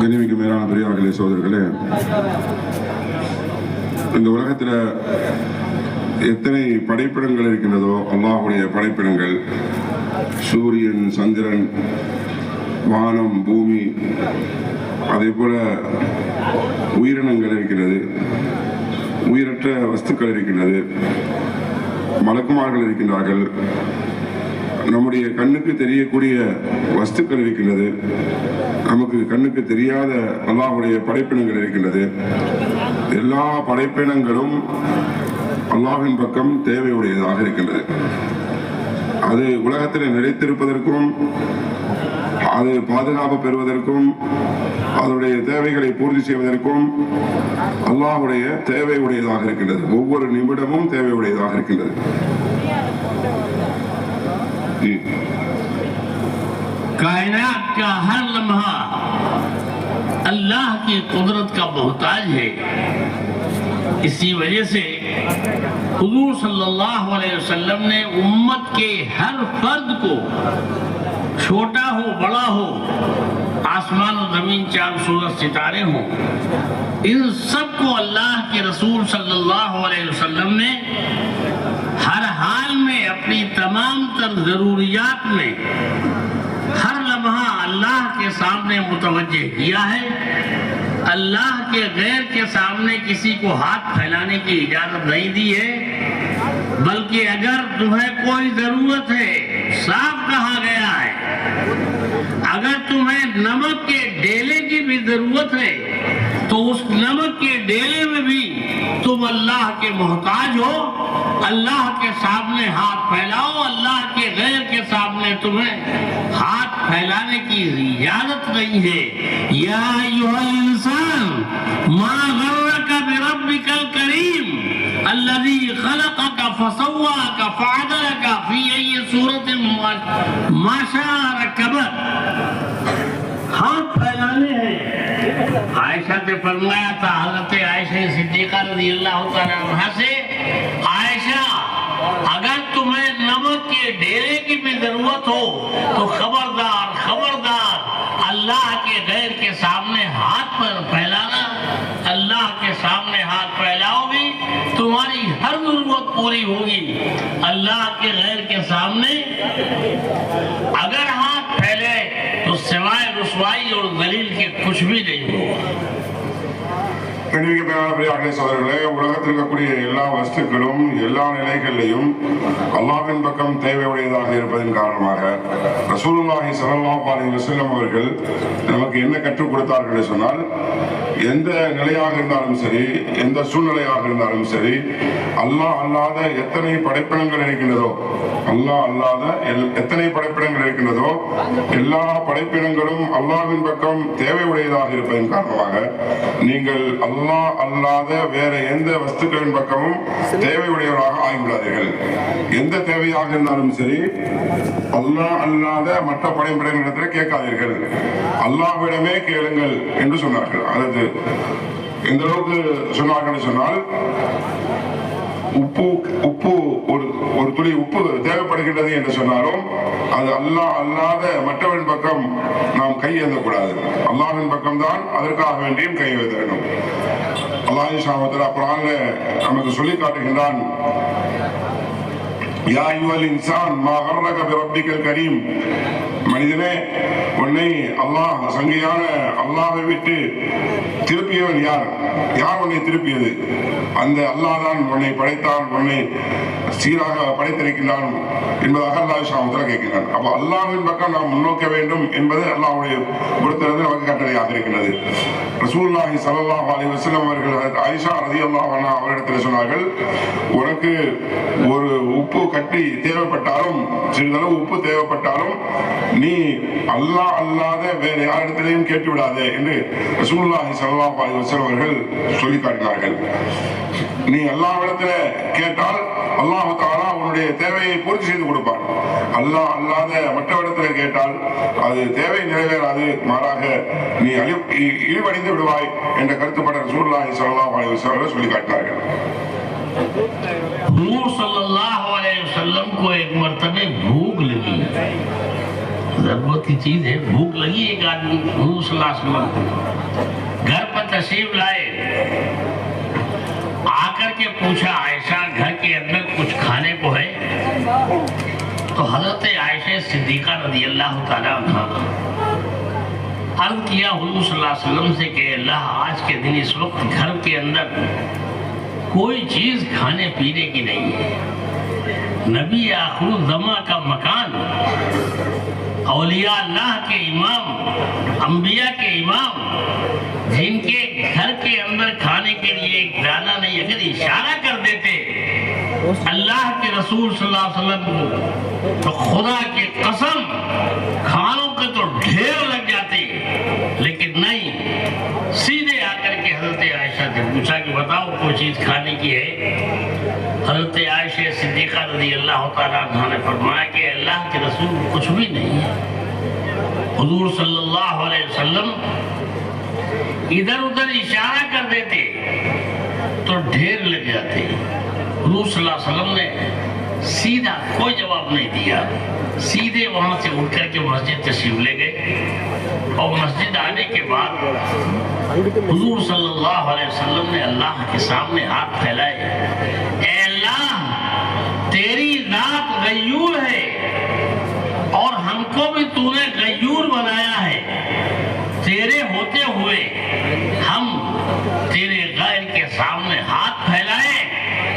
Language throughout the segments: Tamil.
கண்ணியமிக்க மேலான பெரியார்களே, சோதர்களே, இந்த உலகத்தில் எத்தனை படைப்பிடங்கள் இருக்கின்றதோ அல்லாஹ்வுடைய படைப்பிடங்கள், சூரியன், சந்திரன், வானம், பூமி, அதே போல உயிரினங்கள் இருக்கிறது, உயிரற்ற வஸ்துக்கள் இருக்கின்றது, மலக்குமார்கள் இருக்கின்றார்கள், நம்முடைய கண்ணுக்கு தெரியக்கூடிய வஸ்துக்கள் இருக்கின்றது, நமக்கு கண்ணுக்கு தெரியாத அல்லாஹ்வுடைய படைப்பினங்கள் இருக்கின்றது. எல்லா படைப்பினங்களும் அல்லாஹ்வின் பக்கம் தேவையுடையதாக இருக்கின்றது. அது உலகத்தில் நிலைத்திருப்பதற்கும், அது பாதுகாப்பு பெறுவதற்கும், அதனுடைய தேவைகளை பூர்த்தி செய்வதற்கும் அல்லாஹ்வுடைய தேவையுடையதாக இருக்கின்றது. ஒவ்வொரு நிமிடமும் தேவையுடையதாக இருக்கின்றது. कायनात का हर लम्हा अल्लाह की कुदरत का मोहताज है। इसी वजह से हुजूर सल्लल्लाहु अलैहि वसल्लम ने उम्मत के हर फर्द को, छोटा हो बड़ा हो, आसमान और जमीन, चांद सूरज सितारे हों, इन सबको अल्लाह के रसूल सल्लल्लाहु अलैहि वसल्लम ने हर हाल में अपनी तमाम तर जरूरियात में हर लम्हा अल्लाह के सामने मुतवज्जे किया है। अल्लाह के गैर के सामने किसी को हाथ फैलाने की इजाजत नहीं दी है, बल्कि अगर तुम्हें कोई जरूरत है, साफ कहा गया है, अगर तुम्हें नमक के डेले की भी जरूरत है तो उस नमक के डेले में भी तुम अल्लाह के मोहताज हो। अल्लाह के सामने हाथ फैलाओ, अल्लाह के गैर के सामने तुम्हें हाथ फैलाने की इजाजत नहीं है। या अय्युहल इंसान मा गर्रका बिरब्बिकल करीम अल्लज़ी खलक़का फसव्वाका फअदलका फी अय्यि सूरतिन मा शाअ रकबक। हाथ फैलाने हैं। आयशा ने फरमाया था, हज़रत आयशा सिद्दीक़ा रज़ियल्लाहु तआला अन्हा से, आयशा अगर तुम्हें नमक के डेरे की भी जरूरत हो तो खबरदार खबरदार अल्लाह के गैर के सामने हाथ पर फैलाना। अल्लाह के सामने हाथ फैलाओगी तुम्हारी हर जरूरत पूरी होगी। अल्लाह के गैर के सामने अगर हाथ फैले तो सिवाय रुसवाई और दलील के कुछ भी नहीं होगा। சோதரர்களே, உலகத்தில் இருக்கக்கூடிய எல்லா வஸ்துக்களும் எல்லா நிலைகளிலையும் அல்லாஹ்வின் பக்கம் தேவையுடையதாக இருப்பதன் காரணமாக ரசூலுல்லாஹி ஸல்லல்லாஹு அலைஹி வஸல்லம் அவர்கள் நமக்கு என்ன கற்றுக் கொடுத்தார்கள் சொன்னால், எந்த நிலையாக இருந்தாலும் சரி, எந்த சூழ்நிலையாக இருந்தாலும் சரி, அல்லாஹ் அல்லாத எத்தனை படைப்பினங்கள் இருக்கின்றதோ, அல்லாஹ் அல்லாத எத்தனை படைப்பினங்கள் இருக்கின்றதோ எல்லா படைப்பினங்களும் அல்லாஹ்வின் பக்கம் தேவையுடையதாக இருப்பதன் காரணமாக நீங்கள் அல்லாஹ் அல்லாத வேற எந்த வஸ்துக்களின் பக்கமும் தேவையுடையவராக ஆகிவிடாதீர்கள். எந்த தேவையாக இருந்தாலும் சரி, அல்லாஹ் அல்லாத மற்ற படைப்பினங்களிடத்தில் கேட்காதீர்கள், அல்லாஹ்விடமே கேளுங்கள் என்று சொன்னார்கள். அதாவது எந்த அளவுக்கு சொன்னார்கள் சொன்னால், உப்பு ஒரு துளி உப்பு தேவைப்படுகின்றது என்று சொன்னாலும் அது அல்லாஹ் அல்லாத மற்றவரின் பக்கம் நாம் கை ஏந்தக்கூடாது. அல்லாஹ்வின் பக்கம் தான் அதற்காக வேண்டியும் கை ஏந்த வேண்டும். அல்லாஹ் சுப்ஹானஹு குர்ஆன்ல நமக்கு சொல்லி காட்டுகின்றான், யா அய்யுஹல் இன்சான் மா கர்ரக பிரப்பிக்கல் கரீம். மனிதனே, உன்னை அல்லாஹ் சங்கையான அல்லாஹ்வை விட்டு திருப்பியவன் யார்? யார் உன்னை திருப்பியது? அந்த அல்லாஹ் தான் உன்னை படைத்தான், உன்னை சீராக படைத்திருக்கிறான் என்பதாக அல்லாஹ் சுப்ஹானஹு கேட்கிறான். அப்ப அல்லாஹ்வின் பக்கம் நாம் முன்னோக்க வேண்டும் என்பது அல்லாஹ்வுடைய பொறுத்திருந்து நமக்கு கட்டளையாக இருக்கிறது. ரசூலுல்லாஹி ஸல்லல்லாஹு அலைஹி வஸல்லம் அவர்கள் ஆயிஷா ரலியல்லாஹு அன்ஹா அவரிடத்தில் சொன்னார்கள், உனக்கு ஒரு உப்பு கட்டி தேவைப்பட்டாலும், சிறிதளவு உப்பு தேவைப்பட்டாலும் நீ அல்லாஹ் அல்லாத வேறு யாரிடத்திலையும் கேட்டு விடாதே என்று ரசூலுல்லாஹி ஸல்லல்லாஹு அலைஹி வஸல்லம் அவர்கள் சொல்லி காட்டினார்கள். நீ அல்லாஹ்விடத்துல கேட்டால் அல்லாஹ் தஆலா உன்னுடைய தேவையை பூர்த்தி செய்து கொடுப்பான். அல்லாஹ் அல்லாத மற்றவரிடத்துல கேட்டால் அது தேவை நிறைவேறாது, மாறாக நீ இழிவடைந்து விடுவாய் என்ற கருத்துப்பட ரசூலுல்லாஹி ஸல்லல்லாஹு அலைஹி வஸல்லம் சொல்லி காட்டினார்கள். हुजूर सल्लल्लाहु अलैहि वसल्लम को एक मर्तबे भूख लगी। ضرورت کی چیز ہے. بھوک لگی ایک آدمی حضور صلی اللہ علیہ وسلم کو گھر پر تشریف لائے, آ کر کے پوچھا عائشہ گھر کے اندر کچھ کھانے کو ہے؟ تو حضرت عائشہ صدیقہ رضی اللہ تعالیٰ عنہ عرض کیا حضور صلی اللہ علیہ وسلم سے کہ اللہ آج کے دن اس وقت گھر کے اندر کوئی چیز کھانے پینے کی نہیں ہے. نبی آخر الزماں کا مکان, اولیاء اللہ کے امام, انبیاء کے امام, جن کے گھر کے اندر کھانے کے لیے ایک دانہ نہیں, اگر اشارہ کر دیتے اللہ کے رسول صلی اللہ علیہ وسلم کو تو خدا کی قسم کھانوں کے تو ڈھیر لگ جاتے, لیکن نہیں, سیدھے آ کر کے حضرت عائشہ سے پوچھا کہ بتاؤ کوئی چیز کھانے کی ہے؟ حضرت عائشہ صدیقہ رضی اللہ تعالیٰ عنہ نے فرمایا کہ اللہ کے رسول کچھ بھی نہیں ہے. حضور صلی اللہ علیہ وسلم ادھر ادھر اشارہ کر دیتے تو ڈھیر لگ جاتے. حضور صلی اللہ علیہ وسلم نے سیدھا کوئی جواب نہیں دیا, سیدھے وہاں سے اٹھ کر کے مسجد تشریف لے گئے. اور مسجد آنے کے بعد حضور صلی اللہ علیہ وسلم نے اللہ کے سامنے ہاتھ پھیلائے, اے اللہ تیری ذات غیور ہے اور ہم کو بھی تو نے غیور بنایا ہے. تیرے ہوتے ہوئے ہم تیرے غیر کے سامنے ہاتھ پھیلائے.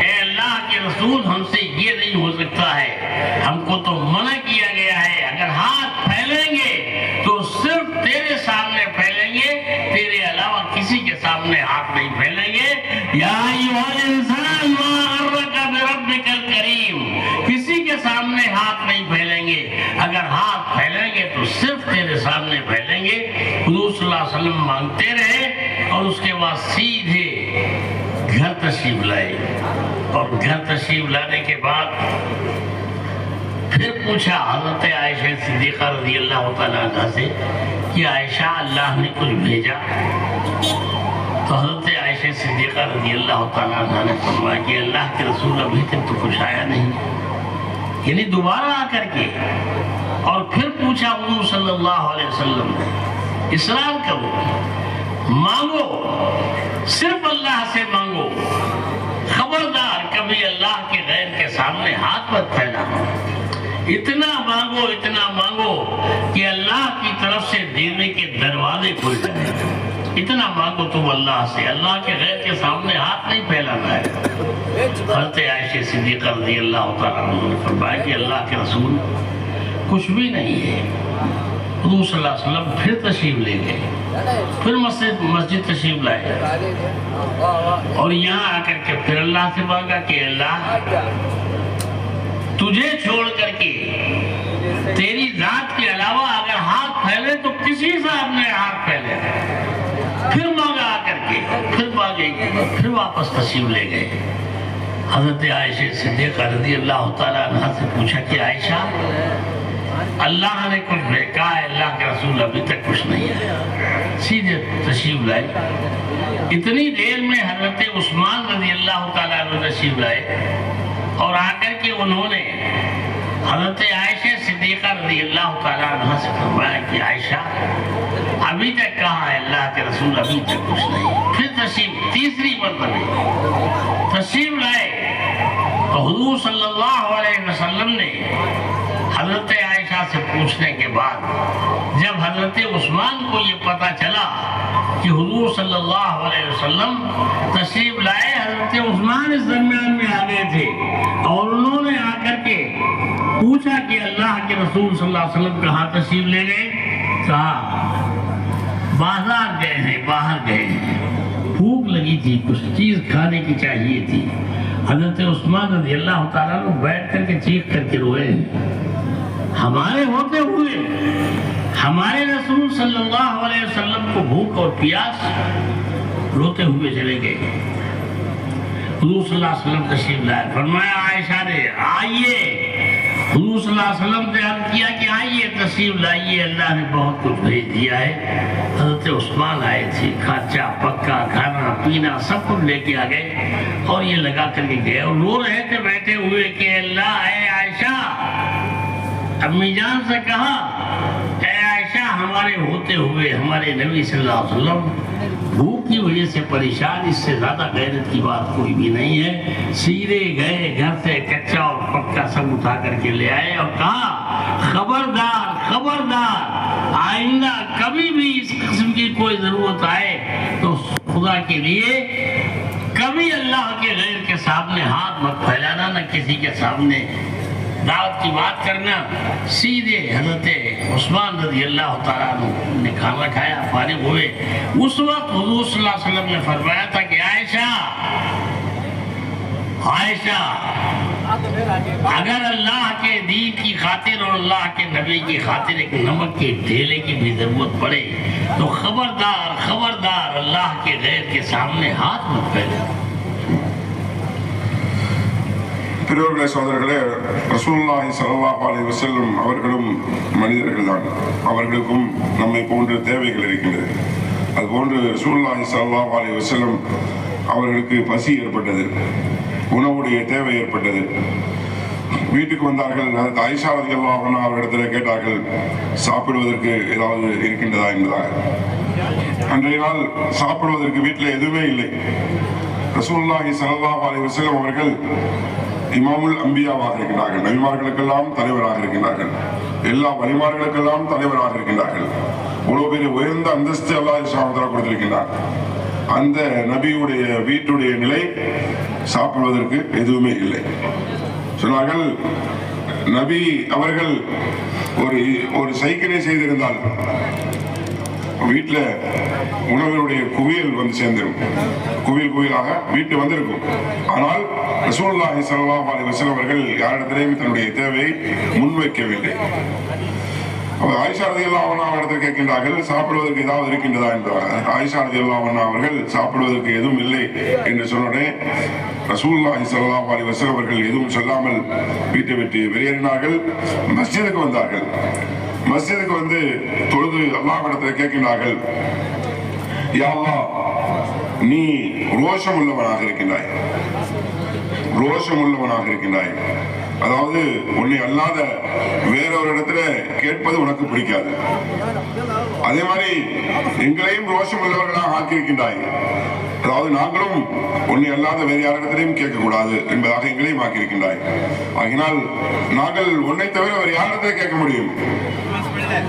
اے اللہ کے رسول ہم سے یہ نہیں ہو سکتا ہے, ہم کو تو منع کیا گیا ہے, اگر ہاتھ پھیلیں گے تو صرف تیرے سامنے پھیلیں گے, تیرے علاوہ کسی کے سامنے ہاتھ نہیں پھیلیں گے. یا ایھا الانسان ما غرک بربک الکریم, کسی کے سامنے ہاتھ نہیں پھیلیں گے, اگر ہاتھ پھیلیں گے تو صرف تیرے سامنے پھیلیں گے. حضور صلی اللہ علیہ وسلم مانگتے رہے اور اس کے بعد سیدھے گھر تشریف لائے. اور گھر تشریف لانے کے بعد پھر پوچھا حضرت عائشہ صدیقہ رضی اللہ تعالیٰ عنہ سے کہ عائشہ اللہ نے کچھ بھیجا؟ تو حضرت عائشہ صدیقہ رضی اللہ تعالیٰ عنہ نے فرمایا کہ اللہ کے رسول ابھی تک تو کچھ آیا نہیں. یعنی دوبارہ آ کر کے اور پھر پوچھا حضور صلی اللہ علیہ وسلم نے, اصرار کرو, مانگو, صرف اللہ سے مانگو, خبردار کبھی اللہ کے غیر کے سامنے ہاتھ مت پھیلانا. اتنا مانگو کہ اللہ کی طرف سے دینے کے دروازے کھل جائیں. اتنا مانگو تم اللہ سے, اللہ کے غیر کے سامنے ہاتھ نہیں پھیلانا ہے. حضرت عائشہ صدیقہ رضی اللہ تعالیٰ عنہ نے فرمایا کہ اللہ کے رسول کچھ بھی نہیں ہے. حضور صلی اللہ علیہ وسلم پھر تشریف لے گئے, پھر مسجد تشریف لائے اور یہاں آ کر کے پھر اللہ سے مانگا کہ اللہ تجھے چھوڑ کر کے تیری ذات کے علاوہ اگر ہاتھ پھیلے تو کسی صاحب نے ہاتھ پھیلے. پھر مانگا آ کر کے, پھر مانگے, پھر واپس تشریف لے گئے. حضرت عائشہ صدیقہ رضی اللہ تعالیٰ عنہ سے پوچھا کہ عائشہ اللہ نے کچھ کہا ہے؟ اللہ کے رسول ابھی تک کچھ نہیں ہے. سیدھے تشریف لائے. اتنی دیر میں حضرت عثمان رضی اللہ تعالیٰ عنہ تشریف لائے اور آ کر کے انہوں نے حضرت عائشہ صدیقہ رضی اللہ تعالیٰ عنہ سے فرمایا کہ عائشہ ابھی تک کہا ہے اللہ کے رسول ابھی تک کچھ نہیں. پھر تشریف تیسری مرتبہ تشریف لائے تو حضور صلی اللہ علیہ وسلم نے حضرت عائشہ سے پوچھنے کے بعد جب حضرت عثمان کو یہ پتا چلا کہ حضور صلی اللہ علیہ وسلم تشریف لائے, حضرت عثمان اس درمیان میں آ گئے تھے اور انہوں نے آ کر کے پوچھا کہ اللہ کے رسول صلی اللہ علیہ وسلم کہاں تشریف لے گئے؟ کہا بازار گئے ہیں, باہر گئے ہیں, بھوک لگی تھی, کچھ چیز کھانے کی چاہیے تھی. حضرت عثمان رضی اللہ تعالیٰ عنہ بیٹھ کر کے چیخ کر کے روئے, ہمارے ہوتے ہوئے ہمارے رسول صلی اللہ علیہ وسلم کو بھوک اور پیاس, روتے ہوئے چلے گئے. حضور صلی اللہ علیہ وسلم تشریف لائے, فرمایا عائشہ نے آئیے. حضور صلی اللہ علیہ وسلم نے عرض کیا کہ آئیے تشریف لائیے, اللہ نے بہت کچھ بھیج دیا ہے. حضرت عثمان آئے تھے, کھاچا پکا کھانا پینا سب کچھ لے کے آ گئے اور یہ لگا کر کے گئے اور رو رہے تھے بیٹھے ہوئے کہ اللہ اے عائشہ, امی جان سے کہا हमारे होते हुए हमारे नबी सल्लल्लाहु अलैहि वसल्लम भूख की वजह से परेशान, इससे ज्यादा गैरत की बात कोई भी नहीं है। सीधे गए घर से कच्चा और पक्का सब उठा करके ले आए और कहा खबरदार खबरदार, आइंदा कभी भी इस किस्म की कोई जरूरत आए तो खुदा के लिए कभी अल्लाह के गैर के सामने हाथ मत फैलाना, न किसी के सामने दावत की बात करना। सीधे हजरत उस्मान रज़ी अल्लाह तआला अन्हु ने खाना खाया, फारिग हुए। उस वक्त हुजूर सल्लल्लाहु अलैहि वसल्लम ने फरमाया था कि आयशा आयशा, अगर अल्लाह के दीन की खातिर और अल्लाह के नबी की खातिर एक नमक के ढेले की भी जरूरत पड़े तो खबरदार खबरदार अल्लाह के गैर के सामने हाथ मत फैलाना। பெரியவர்களே, சகோதரர்களே, ரசூலுல்லாஹி ஸல்லல்லாஹு அலைஹி வஸல்லம் அவர்களும் மனிதர்கள் தான். அவர்களுக்கும் நம்மை போன்ற தேவைகள் இருக்கின்றது. அதுபோன்று ரசூலுல்லாஹி ஸல்லல்லாஹு அலைஹி வஸல்லம் அவர்களுக்கு பசி ஏற்பட்டது, உணவுடைய தேவை ஏற்பட்டது. வீட்டுக்கு வந்தார்கள். ஆயிஷா ரலியல்லாஹு அன்ஹா அவர்களிடத்தில் கேட்டார்கள், சாப்பிடுவதற்கு ஏதாவது இருக்கின்றதா என்பதாக. அன்றைய நாள் சாப்பிடுவதற்கு வீட்டில் எதுவுமே இல்லை. ரசூலுல்லாஹி ஸல்லல்லாஹு அலைஹி வஸல்லம் அவர்கள் இமாமுல் அம்பியாவாக இருக்கின்றார்கள், நபிமார்களுக்கெல்லாம் தலைவராக இருக்கின்றார்கள், எல்லா வலிமார்களுக்கெல்லாம் தலைவராக இருக்கின்றார்கள். இவ்வளவு பெரிய உயர்ந்த அந்தஸ்து அல்லாஹ் சுப்ஹானஹு கொடுத்திருக்கின்றார். அந்த நபியுடைய வீட்டுடைய நிலை சாப்பிடுவதற்கு எதுவுமே இல்லை. சொன்னார்கள், நபி அவர்கள் ஒரு சைக்கிளை செய்திருந்தால் வீட்டுல உணவினுடைய குவியல் வந்து சேர்ந்திருக்கும், குவியல் குவியலாக வீட்டு வந்திருக்கும். ஆனால் ரசூலுல்லாஹி ஸல்லல்லாஹு அலைஹி வஸல்லம் அவர்கள் யாரிடத்திலேயும் தன்னுடைய தேவையை முன்வைக்கவில்லை. ஆயிஷா ரலியல்லாஹு அன்ஹா அவர்கள் கேட்கின்றார்கள், சாப்பிடுவதற்கு ஏதாவது இருக்கின்றதா என்றார். ஆயிஷா ரலியல்லாஹு அன்ஹா அவர்கள் சாப்பிடுவதற்கு எதுவும் இல்லை என்று சொன்னோடனே ரசூலுல்லாஹி ஸல்லல்லாஹு அலைஹி வஸல்லம் அவர்கள் எதுவும் சொல்லாமல் வீட்டை விட்டு வெளியேறினார்கள். மஸ்ஜிதுக்கு வந்தார்கள். மஸ்ஜிதுக்கு வந்து தொழுது அல்லாஹ்விடத்தில் கேட்கின்றார்கள், யா அல்லாஹ், நீ ரோஷம் உள்ளவனாக இருக்கின்றாய், ரோஷம் உள்ளவனாக இருக்கின்றாய். அதாவது உன்னை அல்லாத வேறொரு இடத்துல கேட்பது உனக்கு பிடிக்காது. அதே மாதிரி எங்களையும் ரோஷம் உள்ளவர்களாக ஆக்கியிருக்கின்றாய். அதாவது நாங்களும் உன்னை அல்லாத வேறு யாரிடத்திலையும் கேட்கக்கூடாது என்பதாக எங்களையும் ஆக்கியிருக்கின்றாய். ஆகினால் நாங்கள் உன்னை தவிர வேறு யாரிடத்திலே கேட்க முடியும்?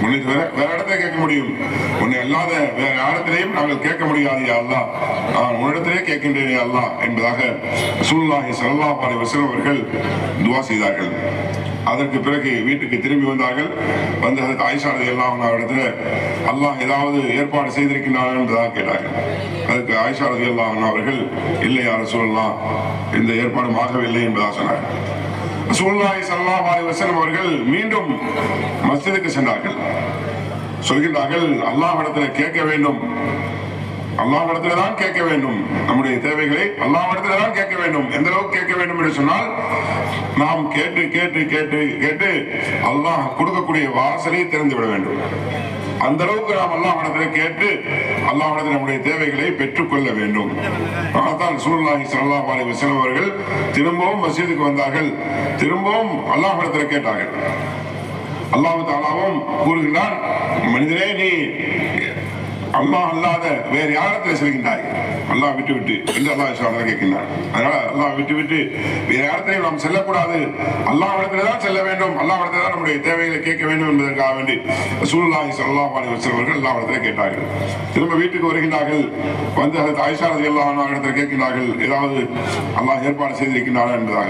உன்னை தவிர வேற இடத்துல கேட்க முடியும். உன்னை அல்லாத வேற யாரிடத்திலையும் நாங்கள் கேட்க முடியாது யா அல்லாஹ், நான் உன்னிடத்திலே கேட்கின்றேன் யா அல்லாஹ் என்பதாக ரசூலுல்லாஹி ஸல்லல்லாஹு அலைஹி வஸல்லம் அவர்கள் துஆ செய்தார்கள். அதற்கு பிறகு வீட்டுக்கு திரும்பி வந்தார்கள். வந்து அதற்கு ஆயிஷா ரலியல்லாஹு அன்ஹா இடத்துல அல்லாஹ் ஏதாவது ஏற்பாடு செய்திருக்கின்றான் என்பதாக கேட்டார்கள். அதுக்கு ஆயிஷா ரலியல்லாஹு அன்ஹா அவர்கள், இல்லை யா ரசூலல்லாஹ், இந்த ஏற்பாடும் ஆகவில்லை என்பதாக சொன்னார்கள். ரசூலுல்லாஹி ஸல்லல்லாஹு அலைஹி வஸல்லம் அவர்கள் மீண்டும் மஸ்ஜிதுக்கு சென்றார்கள். சொல்கின்றார்கள், அல்லாஹ்விடத்தில் கேட்க வேண்டும், அல்லாஹ்விடத்தில் தான் கேட்க வேண்டும், நம்முடைய தேவைகளை அல்லாஹ்விடத்தில் தான் கேட்க வேண்டும். எந்த அளவுக்கு கேட்க வேண்டும் என்று சொன்னால், நாம் கேட்டு கேட்டு கேட்டு கேட்டு அல்லாஹ் கொடுக்கக்கூடிய வாசலை திறந்து விட வேண்டும். அந்த அளவுக்கு நாம் அல்லாஹ்விடத்தில் கேட்டு அல்லாஹ்விடத்தில் நம்முடைய தேவைகளை பெற்றுக்கொள்ள வேண்டும். அதனால் ரசூலுல்லாஹி ஸல்லல்லாஹு அலைஹி வஸல்லம் அவர்கள் திரும்பவும் மஸ்ஜிதுக்கு வந்தார்கள். திரும்பவும் அல்லாஹ்விடத்தில் கேட்டார்கள். அல்லாஹ் தஆலாவும் கூறுகின்றான், மனிதனே, நீ அல்லாஹ் அல்லாத வேறு யாரிடத்தில் செல்கின்றாய்? அல்லாஹ் விட்டு விட்டு என்று அல்லாஹ் கேட்கின்றான். அதனால அல்லாஹ் விட்டு விட்டு வேறு யாரிடத்திலையும் நாம் செல்லக்கூடாது, அல்லாஹ்விடத்தில் தான் செல்ல வேண்டும், அல்லாஹ்விடத்தில் தான் நம்முடைய தேவைகளை கேட்க வேண்டும் என்பதற்காக வேண்டி ரசூலுல்லாஹி ஸல்லல்லாஹு அலைஹி வஸல்லம் அவர்கள் அல்லாஹ்விடத்தில் கேட்டார்கள். திரும்ப வீட்டுக்கு வருகின்றார்கள். வந்து ஹஜ்ரத் ஆயிஷா ரலியல்லாஹு அன்ஹா இடத்தில் கேட்கின்றார்கள், ஏதாவது அல்லாஹ் ஏற்பாடு செய்திருக்கின்றாரா என்பதாக.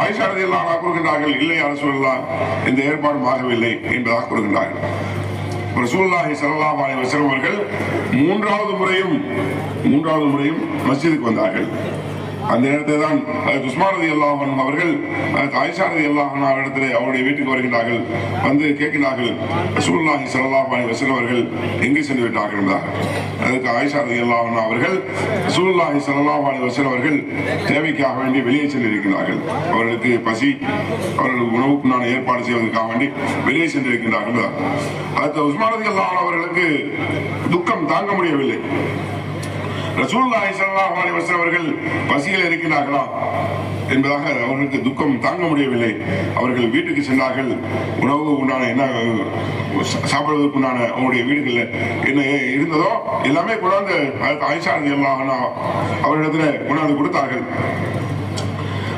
ஆயிஷா ரலியல்லாஹு அன்ஹா கூறுகின்றார்கள், இல்லை யா ரசூலல்லாஹ், இந்த ஏற்பாடும் ஆகவில்லை என்பதாக கூறுகின்றார்கள். ரசூலுல்லாஹி ஸல்லல்லாஹு அலைஹி வஸல்லம் அவர்கள் மூன்றாவது முறையும் மஸ்ஜிதுக்கு வந்தார்கள். அந்த நேரத்தில் தான் உஸ்மான் ரலியல்லாஹு அன்ஹு அவர்கள் ஆயிஷா ரலியல்லாஹு அன்ஹா இடத்திலே அவருடைய வீட்டுக்கு வருகின்றார்கள். வந்து கேட்கிறார்கள், ரசூலுல்லாஹி ஸல்லல்லாஹு அலைஹி வஸல்லம் அவர்கள் எங்கே சென்று விட்டார்கள் என்பதாக. அதுக்கு ஆயிஷா ரலியல்லாஹு அன்ஹா அவர்கள், ரசூலுல்லாஹி ஸல்லல்லாஹு அலைஹி வஸல்லம் அவர்கள் தேவைக்காக வேண்டி வெளியே சென்றிருக்கிறார்கள், அவர்களுக்கு பசி, அவர்களுக்கு உணவுக்குண்டான ஏற்பாடு செய்வதற்காக வேண்டி வெளியே சென்றிருக்கிறார்கள். அடுத்த உஸ்மான் ரலியல்லாஹு அன்ஹு அவர்களுக்கு துக்கம் தாங்க முடியவில்லை. ரசூலுல்லாஹி ஸல்லல்லாஹு அலைஹி வஸல்லம் அவர்கள் பசியில் இருக்கிறார்களா, என்பதாக அவர்களுக்கு துக்கம் தாங்க முடியவில்லை. அவர்கள் வீட்டுக்கு சென்றார்கள். உணவு உண்டான என்ன சாப்பிடுவதற்கு உண்டான அவருடைய வீடுகளில் என்ன இருந்ததோ எல்லாமே கொண்டாந்து ஆயிஷா ரலியல்லாஹு அன்ஹா அவர்களிடத்தில் கொண்டாந்து கொடுத்தார்கள்.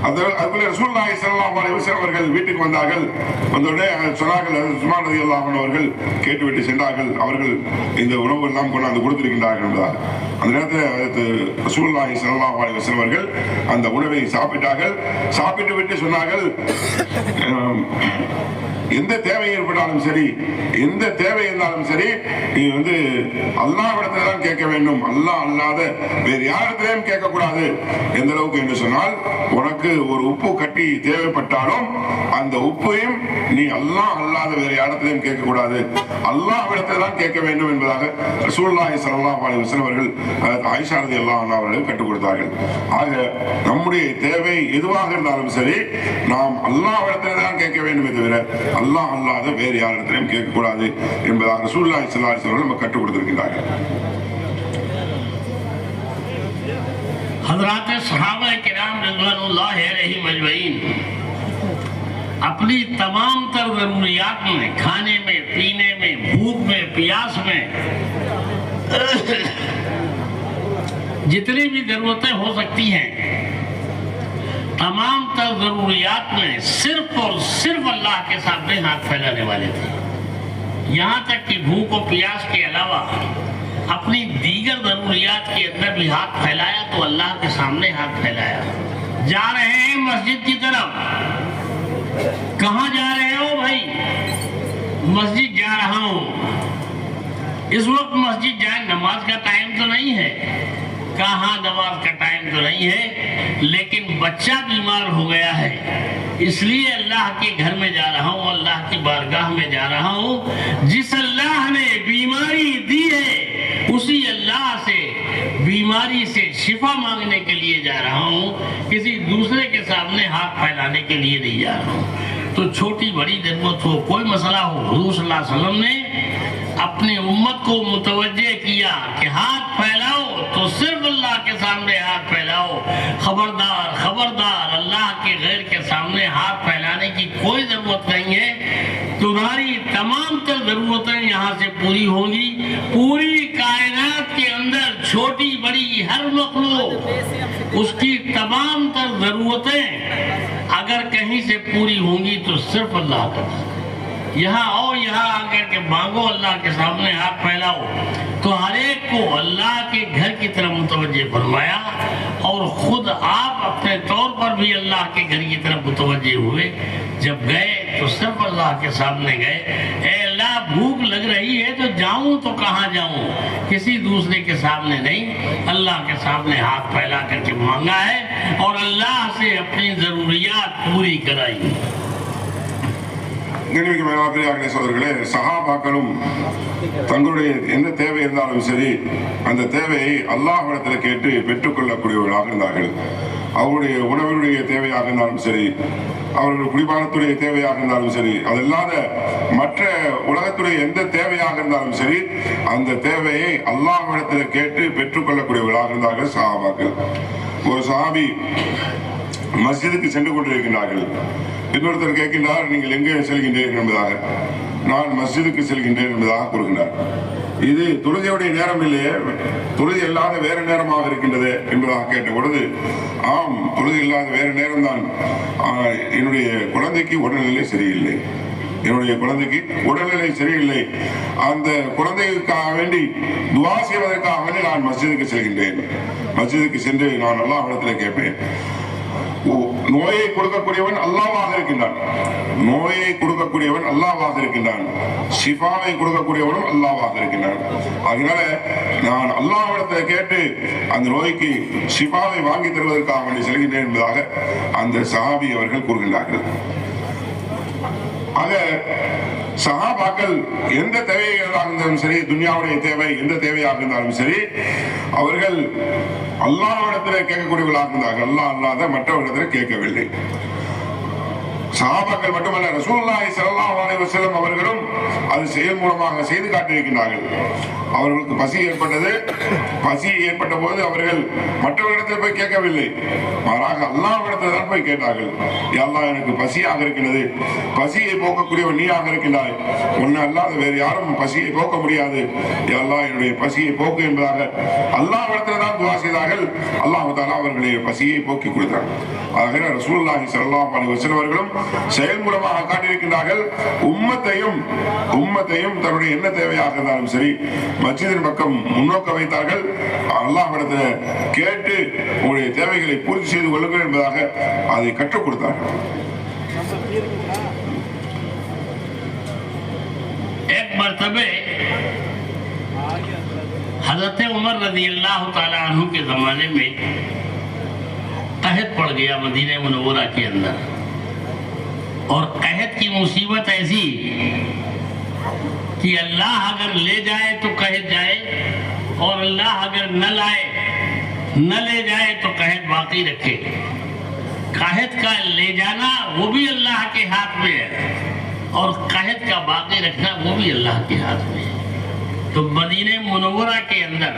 அதுக்குள்ள ரசூலுல்லாஹி ஸல்லல்லாஹு அலைஹி வஸல்லம் அவர்கள் வீட்டுக்கு வந்தார்கள். வந்தவுடனே சொன்னார்கள், உஸ்மான் ரலியல்லாஹு அன்ஹு அவர்கள் கேட்டுவிட்டு சென்றார்கள், அவர்கள் இந்த உணவு எல்லாம் கொண்டாந்து கொடுத்திருக்கின்றார்கள் என்பதாக. அந்த நேரத்தில் ரசூலுல்லாஹி ஸல்லல்லாஹு அலைஹி வஸல்லம் அவர்கள் அந்த உணவை சாப்பிட்டார்கள். சாப்பிட்டு விட்டு சொன்னார்கள், எந்த தேவை ஏற்பட்டாலும் சரி, எந்த தேவை இருந்தாலும் சரி, நீ அல்லாஹ்விடத்துல தான் கேட்க வேண்டும், அல்லாஹ் அல்லாத வேறு யாரிடத்திலும் கேட்கக்கூடாது. எந்த அளவுக்கு என்று சொன்னால், உனக்கு ஒரு உப்பு கட்டி தேவைப்பட்டாலும் அந்த உப்பையும் நீ அல்லாஹ் அல்லாத வேறு யாரிடத்திலும் கேட்கக்கூடாது, அல்லாஹ்விடத்துல தான் கேட்க வேண்டும் என்பதாக ரசூலுல்லாஹி ஸல்லல்லாஹு அலைஹி வஸல்லம் அவர்கள் ஆயிஷா ரலியல்லாஹு அன்ஹா அவர்கள் கற்றுக் கொடுத்தார்கள். ஆக நம்முடைய தேவை எதுவாக இருந்தாலும் சரி, நாம் அல்லாஹ்விடத்துல தான் கேட்க வேண்டுமே தவிர அல்லாஹ் அல்லாத வேறு யாரிடத்திலும் கேட்கக்கூடாது என்பதாக ரசூலுல்லாஹி ஸல்லல்லாஹு அலைஹி வஸல்லம் நமக்கு கற்றுக் கொடுத்திருக்கிறார்கள். हज़रात सहाबा किराम रिज़वानुल्लाहि अलैहिम अजमईन अपनी तमाम तर ज़रूरियात में, खाने में, पीने में, भूख में, प्यास में, जितनी भी जरूरतें हो सकती हैं, तमाम तर जरूरियात में सिर्फ और सिर्फ अल्लाह के सामने हाथ फैलाने वाले थे। यहाँ तक कि भूख और प्यास के अलावा अपनी दीगर जरूरियात के अंदर भी हाथ फैलाया तो अल्लाह के सामने हाथ फैलाया। जा रहे हैं मस्जिद की तरफ, कहाँ जा रहे हो भाई? मस्जिद जा रहा हूँ। इस वक्त मस्जिद जाए, नमाज का टाइम तो नहीं है। कहाँ नमाज का टाइम तो नहीं है, लेकिन बच्चा बीमार हो गया है, इसलिए अल्लाह के घर में जा रहा हूँ, अल्लाह की बारगाह में जा रहा हूँ। जिस अल्लाह ने बीमारी दी है उसी अल्लाह से बीमारी से शिफा मांगने के लिए जा रहा हूँ, किसी दूसरे के सामने हाथ फैलाने के लिए नहीं जा रहा हूँ। तो छोटी बड़ी जरूरत हो, कोई मसला हो, हुज़ूर सल्लल्लाहु अलैहि वसल्लम ने अपनी उम्मत को मुतवज्जे किया कि हाथ फैलाओ तो सिर्फ अल्लाह के सामने हाथ फैलाओ। खबरदार खबरदार, अल्लाह के गैर के सामने हाथ फैलाने की कोई जरूरत नहीं है। तुम्हारी तमाम तर जरूरतें यहाँ से पूरी होंगी। पूरी कायनात के अंदर छोटी बड़ी हर मखलूक, उसकी तमाम तर जरूरतें अगर कहीं से पूरी होंगी तो सिर्फ अल्लाह का। यहाँ आओ, यहाँ आकर के मांगो, अल्लाह के सामने हाथ फैलाओ, तो हर एक को अल्लाह के घर की तरफ मुतवज्जे फरमाया और खुद आप अपने तौर पर भी अल्लाह के घर की तरफ मुतवज्जे हुए। जब गए तो सिर्फ अल्लाह के सामने गए, ए अल्लाह भूख लग रही है तो जाऊं तो कहाँ जाऊं, किसी दूसरे के सामने नहीं, अल्लाह के सामने हाथ फैला करके मांगा है और अल्लाह से अपनी जरूरियात पूरी कराई। கண்ணியமிக்க மேலாப்பிரியார்களே சகோதரர்களே, சஹாபாக்களும் தங்களுடைய எந்த தேவை இருந்தாலும் சரி அந்த தேவையை அல்லாஹ்விடத்தில் கேட்டு பெற்றுக்கொள்ளக்கூடியவர்களாக இருந்தார்கள். அவருடைய உணவினுடைய தேவையாக இருந்தாலும் சரி, அவர்கள் குடிபானத்துடைய தேவையாக இருந்தாலும் சரி, அதல்லாத மற்ற உலகத்துடைய எந்த தேவையாக இருந்தாலும் சரி அந்த தேவையை அல்லாஹ்விடத்தில் கேட்டு பெற்றுக்கொள்ளக்கூடியவர்களாக இருந்தார்கள் சஹாபாக்கள். ஒரு சஹாபி மஸ்ஜிதுக்கு சென்று கொண்டிருக்கிறார்கள். இன்னொருத்தர் கேட்கின்றார், நீங்கள் எங்கே செல்கின்றீர்கள் என்பதாக. நான் மஸ்ஜிதுக்கு செல்கின்றேன் என்பதாக கூறுகின்றார். இது தொழுகையுடைய நேரம் இல்லையே, தொழுகை இல்லாத வேற நேரமாக இருக்கின்றது என்பதாக கேட்ட பொழுது, ஆம் தொழுகை இல்லாத வேற நேரம் தான், என்னுடைய குழந்தைக்கு உடல்நிலை சரியில்லை, என்னுடைய குழந்தைக்கு உடல்நிலை சரியில்லை, அந்த குழந்தைக்காக வேண்டி துவா செய்வதற்காக வேண்டி நான் மஸ்ஜிதுக்கு செல்கின்றேன். மஸ்ஜிதுக்கு சென்று நான் அல்லாஹ்விடத்தில் கேட்பேன். நோயை கொடுக்கக்கூடியவன் அல்லாஹ்வாக இருக்கின்றான், நோயை கொடுக்கக்கூடியவன் அல்லாஹ்வாக இருக்கின்றான், ஷிஃபாவை கொடுக்கக்கூடியவனும் அல்லாஹ்வாக இருக்கின்றான். அதனால நான் அல்லாஹ்விடத்தில் கேட்டு அந்த நோய்க்கு ஷிஃபாவை வாங்கி தருவதற்காக வேண்டி செல்கின்றேன் என்பதாக அந்த சஹாபி அவர்கள் கூறுகின்றார்கள். ஆக சஹாபாக்கள் எந்த தேவையாக இருந்தாலும் சரி, துன்யாவுடைய தேவை எந்த தேவையாக இருந்தாலும் சரி, அவர்கள் அல்லாஹ்விடத்தில் கேட்கக்கூடியவர்களாக இருந்தார்கள். அல்லாஹ் அல்லாத மற்றவர்களிடத்தில் கேட்கவில்லை. சஹாபாக்கள் மட்டுமல்ல, ரசூலுல்லாஹி ஸல்லல்லாஹு அலைஹி வஸல்லம் அவர்களும் அது செயல் மூலமாக செய்து காட்டியிருக்கிறார்கள். அவர்களுக்கு பசி ஏற்பட்டது. பசி ஏற்பட்ட போது அவர்கள் மற்றவர்களிடத்தில் போய் கேட்கவில்லை, மாறாக அல்லாஹ்விடத்தில் தான் போய் கேட்டார்கள். யா அல்லாஹ், எனக்கு பசியாக இருக்கிறது, பசியை போக்கக்கூடியவன் நீயாக இருக்கின்றாய், உன்னை அல்லாத வேறு யாரும் பசியை போக்க முடியாது, யா அல்லாஹ் என்னுடைய பசியை போக்கு என்பதாக அல்லாஹ்விடத்தில் தான் துஆ செய்தார்கள். அல்லாஹ் தஆலா அவர்களுடைய பசியை போக்கி கொடுத்தார். ஆக ரசூலுல்லாஹி ஸல்லல்லாஹு அலைஹி வஸல்லம் அவர்களும் செயல் மூலமாக காட்டியிருக்கிறார்கள். உம்மத்தையும் தன்னுடைய என்ன தேவையாக இருந்தாலும் சரி மஸ்ஜிதின் பக்கம் முன்னோக்க வைத்தார்கள். அல்லாஹ்விடத்தில் கேட்டு உங்களுடைய தேவைகளை பூர்த்தி செய்து கொள்ளுங்கள் என்பதாக அதை கற்றுக் கொடுத்தார்கள். एक मरतबे हजरत उमर रज़ी अल्लाह तआला अन्हु के जमाने में कहत पड़ गया मदीने मुनव्वरा के अंदर, और कहत की मुसीबत ऐसी कि अल्लाह अगर ले जाए तो कहत जाए, और अल्लाह अगर न ले जाए तो कहत बाकी रखे। कहत का ले जाना वो भी अल्लाह के हाथ में है, और कहत का बाकी रखना वो भी अल्लाह के हाथ में है। तो मदीने मुनव्वरा के अंदर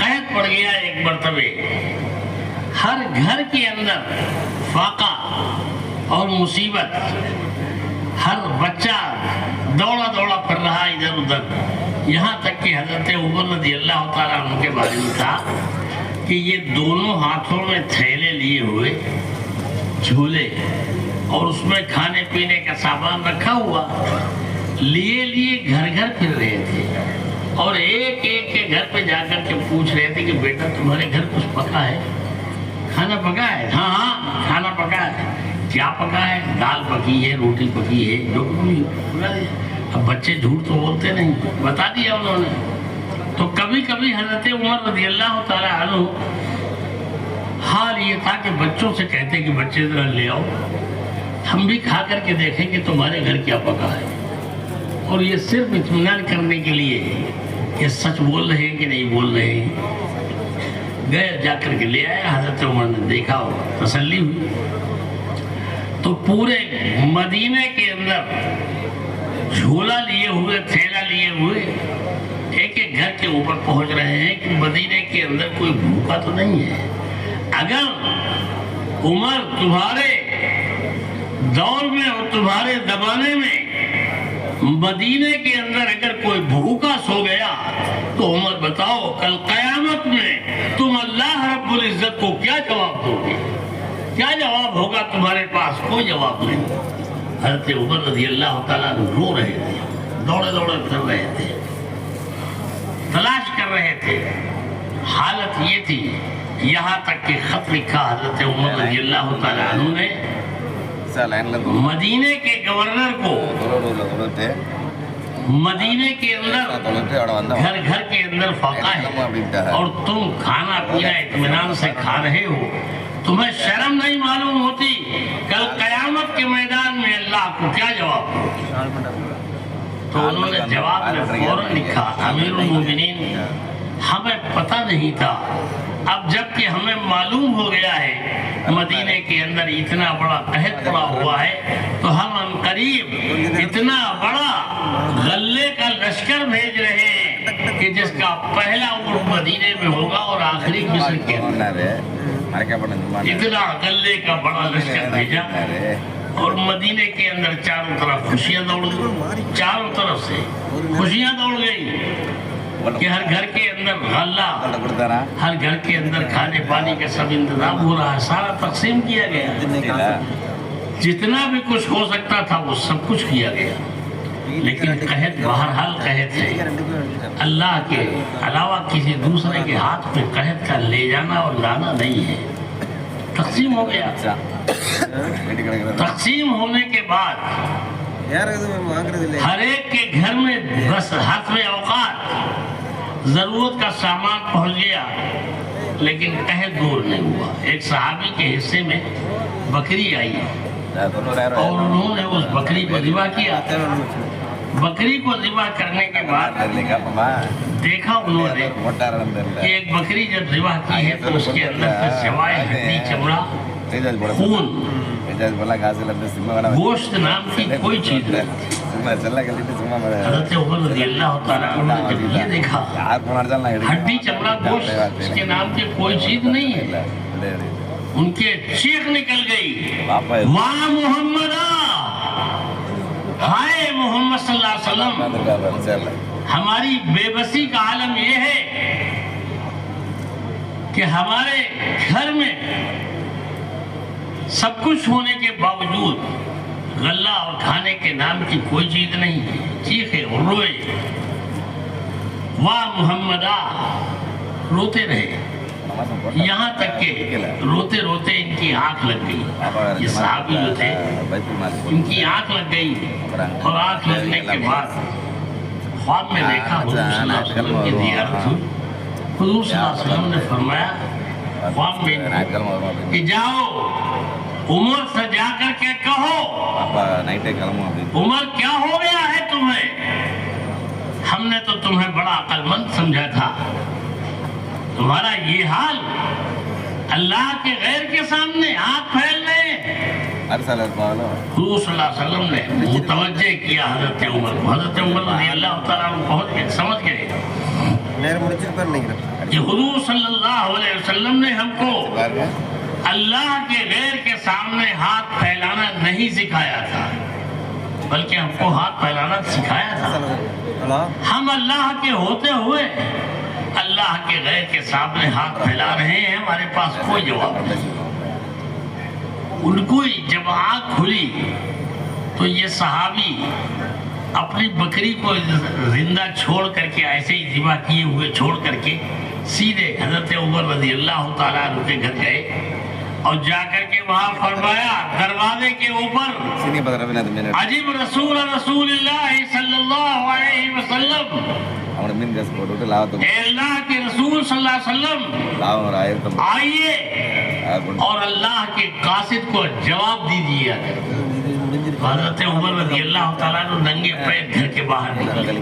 कहत पड़ गया एक मरतबे। हर घर के अंदर फाका और मुसीबत, हर बच्चा दौड़ा दौड़ा फिर रहा इधर उधर, यहाँ तक कि हजरत उमर रज़ी अल्लाह तआला अन्हु के बारे में था कि ये दोनों हाथों में थैले लिए हुए, झूले, और उसमें खाने पीने का सामान रखा हुआ, लिए घर घर फिर रहे थे, और एक एक के घर पे जाकर के पूछ रहे थे कि बेटा तुम्हारे घर कुछ पका है, खाना पका है? हाँ हाँ खाना पका है। क्या पका है? दाल पकी है, रोटी पकी है, जो कुछ बता दिया। अब बच्चे झूठ तो बोलते नहीं, बता दिया उन्होंने। तो कभी कभी हजरत उमर रज़ी अल्लाह तआला अन्हु हाल ये था कि बच्चों से कहते कि बच्चे जरा ले आओ, हम भी खा करके देखेंगे तुम्हारे घर क्या पका है। और ये सिर्फ इत्मीनान करने के लिए ये सच बोल रहे हैं कि नहीं बोल रहे हैं। गए जाकर के ले आया, हजरत उमर ने देखा और तसल्ली हुई। तो पूरे मदीने के अंदर झोला लिए हुए, थैला लिए हुए एक एक घर के ऊपर पहुंच रहे हैं कि मदीने के अंदर कोई भूखा तो नहीं है। अगर उमर तुम्हारे दौर में और तुम्हारे जमाने में मदीने के अंदर अगर कोई भूखा सो गया तो उमर बताओ कल कयामत में तुम अल्लाह रब्बुल इज्जत को क्या जवाब दोगे? क्या जवाब होगा तुम्हारे पास? कोई जवाब नहीं। हज़रत उमर रज़ी अल्लाह तआला रो रहे थे, दौड़े दौड़े फिर रहे थे, तलाश कर रहे थे। हालत ये थी, यहाँ तक कि खत लिखा हज़रत उमर रज़ी अल्लाह तआला अन्हु ने मदीने के गवर्नर को, मदीने के अंदर घर घर के अंदर फाका है और तुम खाना पीना इत्मीनान से खा रहे हो, तुम्हें शर्म नहीं मालूम होती? कल कयामत के मैदान में अल्लाह को क्या जवाब दो? तो उन्होंने जवाब में फौरन लिखा, अमीरुल मोमिनीन हमें पता नहीं था, अब जबकि हमें मालूम हो गया है मदीने के अंदर इतना बड़ा कहत पड़ा हुआ है, तो हम अनकरीब इतना बड़ा गल्ले का लश्कर भेज रहे हैं कि जिसका पहला उर्फ मदीने में होगा और आखिरी मिस्र के अंदर। इतना गल्ले का बड़ा लश्कर भेजा और मदीने के अंदर चारों तरफ खुशियां दौड़ गई, चारों तरफ से खुशियां दौड़ गई कि हर घर के अंदर गल्ला, हर घर के अंदर खाने पानी का सब इंतजाम हो रहा है, सारा तकसीम किया गया, जितना भी कुछ हो सकता था वो सब कुछ किया गया। लेकिन कहत बहरहाल कहत है, अल्लाह के अलावा किसी दूसरे के हाथ में कहत का ले जाना और लाना नहीं है। तकसीम हो गया। तकसीम होने के बाद हर एक के घर में बस हाथ में औकात, जरूरत का सामान पहुंच गया, लेकिन कहत दूर नहीं हुआ। एक सहाबी के हिस्से में बकरी आई और उन्होंने उस बकरी को ज़िबा किया। बकरी को ज़िबा करने के बाद देखा उन्होंने कि एक बकरी जब ज़िबा की है तो उसके अंदर से सिवाय हड्डी, चमड़ा, खून ரீசார்ஜ் பண்ணலாம் காசு இல்லை சிம்மா வேணா गोश्त नाम की कोई चीज नहीं। சும்மா செல்ல கட்டிட்டு சும்மா हज़रत उमर रज़ी अल्लाह तआला अन्हु ने जब ये देखा யார் போனாலும் நான் हड्डी चमड़ा गोश्त इसके नाम की कोई चीज नहीं है, उनके चीख निकल गई, पापा वाह मोहम्मद, हाय मोहम्मद सल्लल्लाहु अलैहि वसल्लम। हमारी बेबसी का आलम यह है कि हमारे घर में सब कुछ होने के बावजूद गल्ला और खाने के नाम की कोई चीज नहीं है। चीखे और रोए, वाह मोहम्मदा, रोते रहे, यहाँ तक के रोते रोते इनकी आंख लग गई। ये साहबी जो थे इनकी आंख लग गई, और आंख लगने के बाद ख्वाब में देखा हुजूर सल्लल्लाहु अलैहि वसल्लम की ज़ियारत हुई। हुजूर सल्लल्लाहु अलैहि वसल्लम ने फरमाया ख्वाब में कि जाओ उमर से जाकर के कहो, उमर क्या हो गया है तुम्हें, हमने तो तुम्हें बड़ा अक्लमंद समझा था, तुम्हारा ये हाल अल्लाह के गैर के सामने हाथ फैल रहे हैं। हुजूर सल्लल्लाहु अलैहि वसल्लम ने मुतवज्जे किया हज़रत उमर को। हज़रत उमर रज़ियल्लाहु तआला अन्हु पहुंच के समझ गए कि हुजूर सल्लल्लाहु अलैहि वसल्लम ने हमको अल्लाह के गैर के सामने हाथ फैलाना नहीं सिखाया था, बल्कि हमको हाथ फैलाना सिखाया था। हम अल्लाह के होते हुए अल्लाह के गैर के सामने हाथ फैला रहे हैं, हमारे पास कोई जवाब नहीं। उनको जब आँख खुली तो ये सहाबी अपनी बकरी को जिंदा छोड़ करके, ऐसे ही ज़िबा किए हुए छोड़ करके सीधे हज़रत उमर रज़ियल्लाहु तआला अन्हु के घर गए और जाकर के वहाँ फरमाया दरवाजे के ऊपर, अजीब रसूल रसूलुल्लाह सल्लल्लाहु अलैहि वसल्लम, अल्लाह के रसूल सल्लल्लाहु अलैहि वसल्लम आइए और अल्लाह के कासिद को जवाब दीजिए। हज़रत उमर रज़ियल्लाहु तआला अन्हु नंगे पैर घर के बाहर निकले।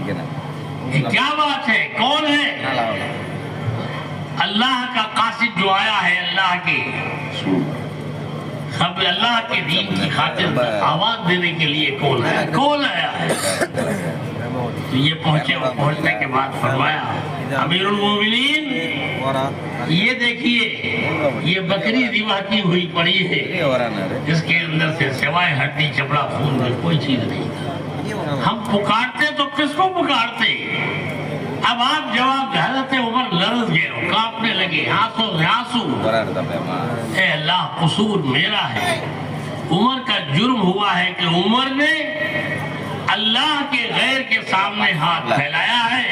क्या बात है, कौन है? अल्लाह का कासिद जो आया है, अल्लाह के सब अल्लाह के दीन की खातिर आवाज देने के लिए कौन है, कौन आया है? तो ये पहुंचे और पहुंचने के बाद फरमाया अमीरुल मोमिनीन, ये देखिए ये बकरी ज़िबा की हुई पड़ी है, इसके अंदर से सिवाय हड्डी चमड़ा खून में कोई चीज नहीं था। हम पुकारते तो किसको पुकारते? अब आप जवाब, हज़रत उमर लरज़ गए, कांपने लगे, आंसू आंसू, ए अल्लाह कसूर मेरा है, उमर का जुर्म हुआ है कि उमर ने अल्लाह के गैर के सामने हाथ फैलाया है,